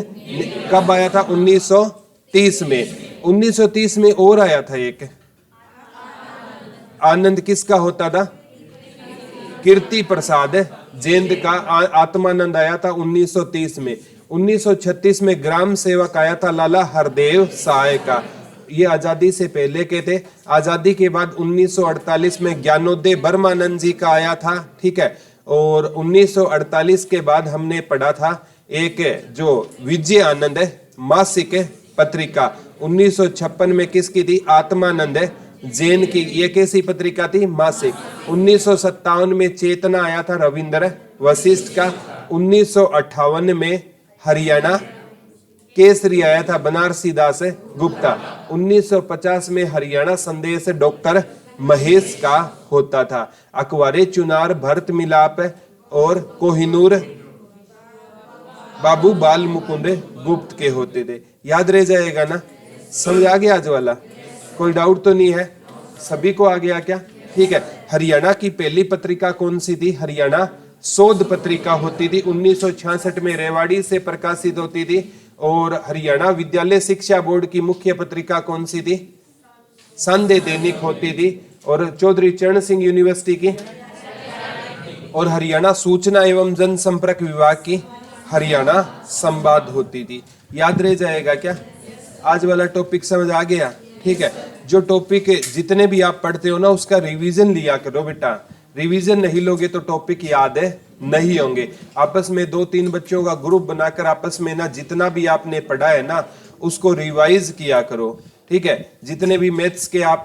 [SPEAKER 1] कब आया था? 1930 में। 1930 में और आया था एक आनंद। किसका होता था? कीर्ति प्रसाद जैन का। आत्मानंद आया था 1930 में। 1936 में ग्राम सेवक आया था लाला हरदेव साय का। ये आजादी से पहले के थे। आजादी के बाद 1948 में ज्ञानोदय ब्रह्मानंद जी का आया था। ठीक है। और 1948 के बाद हमने पढ़ा था एक जो विजय आनंद मासिक पत्रिका। 1956 में किसकी थी? आत्मानंद जैन की। ये कैसी पत्रिका थी? मासिक। 1957 में चेतना आया था रविंद्र वशिष्ठ का। 1958 में हरियाणा केसरी आया था बनारसी दास गुप्ता। 1950 में हरियाणा संदेश डॉक्टर महेश का होता था। अखबारे चुनार, भरत मिलाप और कोहिनूर बाबू बाल मुकुंद गुप्त के होते थे। याद रह जाएगा ना? समझ आ गया आज वाला? कोई डाउट तो नहीं है? सभी को आ गया क्या? ठीक है। हरियाणा की पहली पत्रिका कौन सी थी? हरियाणा शोध पत्रिका होती थी। 1966 में रेवाड़ी से प्रकाशित होती थी। और हरियाणा विद्यालय शिक्षा बोर्ड की मुख्य पत्रिका कौन सी थी? संदेश दैनिक होती थी। और चौधरी चरण सिंह यूनिवर्सिटी की। और हरियाणा सूचना एवं जनसंपर्क विभाग की हरियाणा संवाद होती थी। याद रह जाएगा क्या? आज वाला टॉपिक समझ आ गया? ठीक है। जो टॉपिक जितने भी आप पढ़ते हो ना, उसका रिवीजन लिया करो बेटा। रिवीजन नहीं लोगे तो टॉपिक याद है नहीं होंगे। आपस में 2-3 बच्चों का ग्रुप बनाकर आपस में ना जितना भी आपने पढ़ा है ना उसको रिवाइज किया करो। ठीक है। जितने भी मैथ्स के आप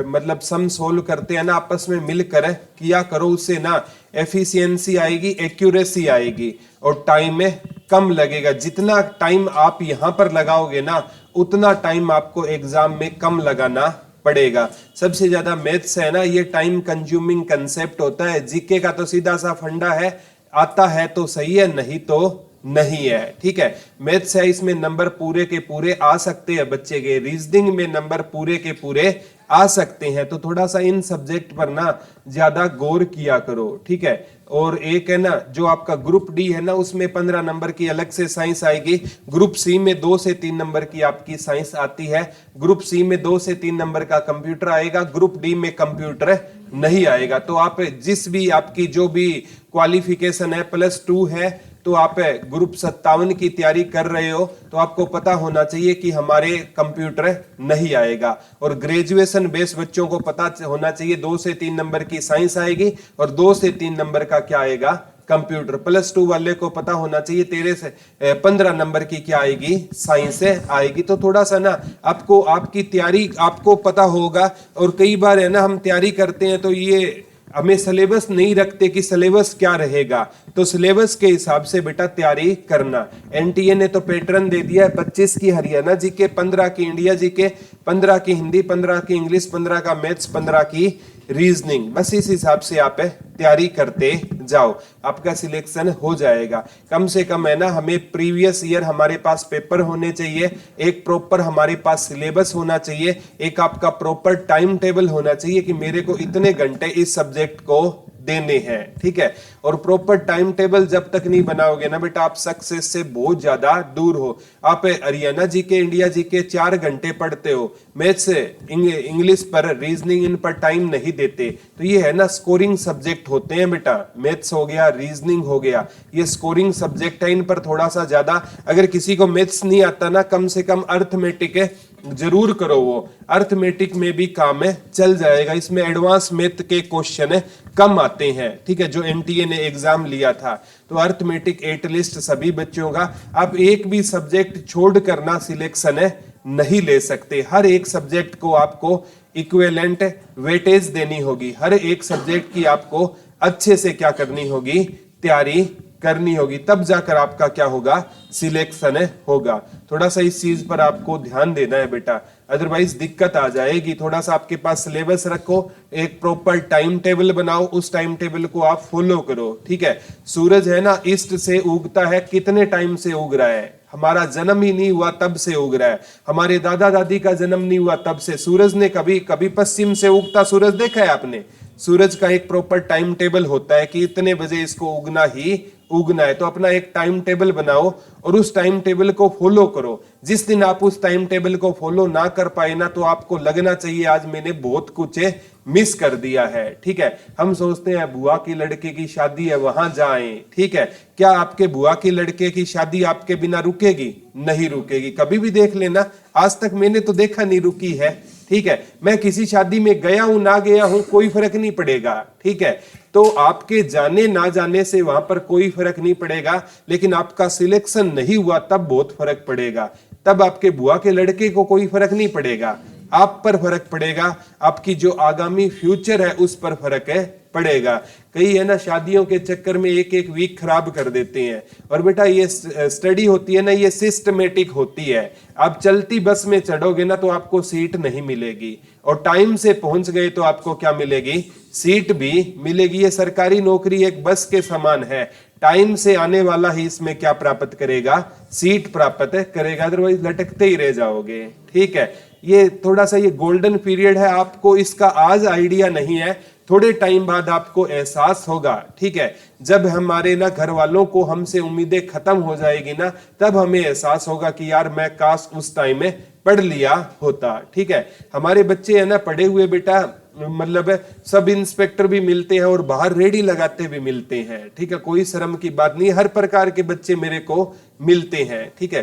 [SPEAKER 1] मतलब सम सोल्व करते हैं ना, आपस में मिलकर किया करो। उससे ना एफिशिएंसी आएगी, एक्यूरेसी आएगी और टाइम में कम लगेगा। जितना टाइम आप यहाँ पर लगाओगे ना, उतना टाइम आपको एग्जाम में कम लगाना पड़ेगा। सबसे ज्यादा मैथ्स है ना, ये टाइम कंज्यूमिंग कंसेप्ट होता है। जीके का तो सीधा सा फंडा है, आता है तो सही है, नहीं तो नहीं है। ठीक है। मैथ्स है, इसमें नंबर पूरे के पूरे आ सकते हैं बच्चे के। रीजनिंग में नंबर पूरे के पूरे आ सकते हैं। तो थोड़ा सा इन सब्जेक्ट पर ना ज्यादा गौर किया करो। ठीक है। और एक है ना जो आपका ग्रुप डी है ना, उसमें 15 नंबर की अलग से साइंस आएगी। ग्रुप सी में 2 से 3 नंबर की आपकी साइंस आती है। ग्रुप सी में 2 से 3 नंबर का कंप्यूटर आएगा। ग्रुप डी में कंप्यूटर नहीं आएगा। तो आप जिस भी आपकी जो भी क्वालिफिकेशन है +2 है, तो आप ग्रुप 57 की तैयारी कर रहे हो तो आपको पता होना चाहिए कि हमारे कंप्यूटर नहीं आएगा। और ग्रेजुएशन बेस बच्चों को पता होना चाहिए 2 से 3 नंबर की साइंस आएगी और 2 से 3 नंबर का क्या आएगा? कंप्यूटर। +2 वाले को पता होना चाहिए 13 से 15 नंबर की क्या आएगी? साइंस आएगी। तो थोड़ा सा ना आपको आपकी तैयारी आपको पता होगा। और कई बार है ना हम तैयारी करते हैं तो ये हमें सिलेबस नहीं रखते कि सिलेबस क्या रहेगा। तो सिलेबस के हिसाब से बेटा तैयारी करना। एनटीए ने तो पैटर्न दे दिया है 25 की हरियाणा जीके, 15 की इंडिया जीके, 15 की हिंदी, 15 की इंग्लिश, 15 का मैथ्स, 15 की रीजनिंग, बस इस हिसाब से आप तैयारी करते जाओ, आपका सिलेक्शन हो जाएगा। कम से कम है ना, हमें प्रीवियस ईयर हमारे पास पेपर होने चाहिए, एक प्रॉपर हमारे पास सिलेबस होना चाहिए, एक आपका प्रॉपर टाइम टेबल होना चाहिए कि मेरे को इतने घंटे इस सब्जेक्ट को देने हैं, ठीक है। और प्रॉपर टाइम टेबल जब तक नहीं बनाओगे ना बेटा, आप सक्सेस से बहुत ज्यादा दूर हो। आप हरियाणा जी के, इंडिया जी के 4 घंटे पढ़ते हो, मैथ्स इंग्लिश पर, रीजनिंग इन पर टाइम नहीं देते, तो ये है ना स्कोरिंग सब्जेक्ट होते हैं बेटा। मैथ्स हो गया, रीजनिंग हो गया, ये स्कोरिंग सब्जेक्ट है, इन पर थोड़ा सा ज्यादा, अगर किसी को मैथ्स नहीं आता ना, कम से कम अर्थमेटिक है जरूर करो, वो अर्थमेटिक में भी काम है चल जाएगा। इसमें एडवांस मैथ के क्वेश्चन कम आते हैं, ठीक है, जो एनटीए ने एग्जाम लिया था। तो अर्थमेटिक 8 लिस्ट सभी बच्चों का, आप एक भी सब्जेक्ट छोड़ करना सिलेक्शन है नहीं ले सकते। हर एक सब्जेक्ट को आपको इक्विवेलेंट वेटेज देनी होगी, हर एक सब्जेक्ट की आपको अच्छे से क्या करनी होगी, तैयारी करनी होगी, तब जाकर आपका क्या होगा, सिलेक्शन होगा। थोड़ा सा इस चीज पर आपको ध्यान देना है बेटा, अदरवाइज दिक्कत आ जाएगी। थोड़ा सा आपके पास सिलेबस रखो, एक प्रॉपर टाइम टेबल बनाओ, उस टाइम टेबल को आप फॉलो करो, ठीक है। सूरज है ना ईस्ट से उगता है, कितने टाइम से उग रहा है, हमारा जन्म ही नहीं हुआ तब से उग रहा है, हमारे दादा दादी का जन्म नहीं हुआ तब से। सूरज ने कभी कभी पश्चिम से उगता सूरज देखा है आपने? सूरज का एक प्रॉपर टाइम टेबल होता है कि इतने बजे इसको उगना ही उगना है। तो अपना एक टाइम टेबल बनाओ और उस टाइम टेबल को फॉलो करो। जिस दिन आप उस टाइम टेबल को फॉलो ना कर पाए ना, तो आपको लगना चाहिए आज मैंने बहुत कुछ मिस कर दिया है, ठीक है। हम सोचते हैं बुआ की लड़के की शादी है, वहां जाएं, ठीक है। क्या आपके बुआ की लड़के की शादी आपके बिना रुकेगी? नहीं रुकेगी। कभी भी देख लेना, आज तक मैंने तो देखा नहीं रुकी है, ठीक है। मैं किसी शादी में गया हूं ना गया हूं कोई फर्क नहीं पड़ेगा, ठीक है। तो आपके जाने ना जाने से वहां पर कोई फर्क नहीं पड़ेगा, लेकिन आपका सिलेक्शन नहीं हुआ तब बहुत फर्क पड़ेगा। तब आपके बुआ के लड़के को कोई फर्क नहीं पड़ेगा, आप पर फर्क पड़ेगा, आपकी जो आगामी फ्यूचर है उस पर फर्क पड़ेगा। कई है ना शादियों के चक्कर में एक एक वीक खराब कर देते हैं। और बेटा ये स्टडी होती है ना, ये सिस्टमेटिक होती है। आप चलती बस में चढ़ोगे ना तो आपको सीट नहीं मिलेगी, और टाइम से पहुंच गए तो आपको क्या मिलेगी, सीट भी मिलेगी। ये सरकारी नौकरी एक बस के समान है, टाइम से आने वाला ही इसमें क्या प्राप्त करेगा, सीट प्राप्त करेगा, अदरवाइज लटकते ही रह जाओगे, ठीक है। ये थोड़ा सा ये गोल्डन पीरियड है, आपको इसका आज आइडिया नहीं है, थोड़े टाइम बाद आपको एहसास होगा, ठीक है। जब हमारे ना घर वालों को हमसे उम्मीदें खत्म हो जाएगी ना, तब हमें एहसास होगा कि यार मैं काश उस टाइम में पढ़ लिया होता, ठीक है। हमारे बच्चे है ना पढ़े हुए बेटा, मतलब सब इंस्पेक्टर भी मिलते हैं और बाहर रेडी लगाते भी मिलते हैं, ठीक है। कोई शर्म की बात नहीं, हर प्रकार के बच्चे मेरे को मिलते हैं, ठीक है।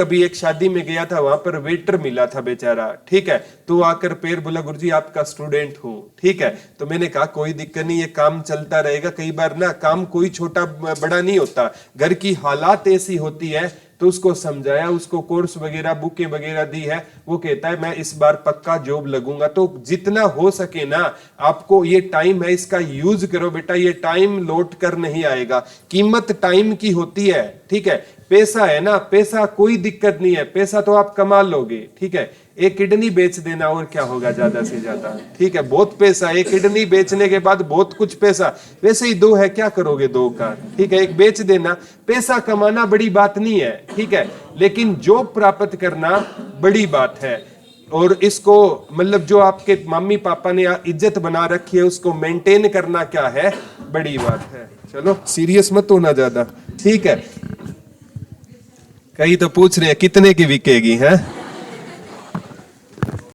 [SPEAKER 1] अभी एक शादी में गया था, वहां पर वेटर मिला था बेचारा, ठीक है। तो आकर पैर बोला गुरुजी आपका स्टूडेंट हूँ, ठीक है। तो मैंने कहा कोई दिक्कत नहीं, ये काम चलता रहेगा। कई बार ना काम कोई छोटा बड़ा नहीं होता, घर की हालात ऐसी होती है, तो उसको समझाया, उसको कोर्स वगैरह बुकें वगैरह दी है, वो कहता है मैं इस बार पक्का जॉब लगूंगा। तो जितना हो सके ना आपको, ये टाइम है इसका यूज करो बेटा, ये टाइम लौट कर नहीं आएगा। कीमत टाइम की होती है, ठीक है। पैसा है ना, पैसा कोई दिक्कत नहीं है, पैसा तो आप कमा लोगे, ठीक है। एक किडनी बेच देना और क्या होगा ज्यादा से ज्यादा, ठीक है। बहुत पैसा, एक किडनी बेचने के बाद बहुत कुछ पैसा, वैसे ही 2 है, क्या करोगे 2 का, ठीक है। एक बेच देना, पैसा कमाना बड़ी बात नहीं है, ठीक है, लेकिन जॉब प्राप्त करना बड़ी बात है। और इसको मतलब जो आपके मम्मी पापा ने इज्जत बना रखी है उसको मेंटेन करना क्या है, बड़ी बात है। चलो सीरियस मत होना ज्यादा, ठीक है। कई तो पूछ रहे हैं कितने की बिकेगी है।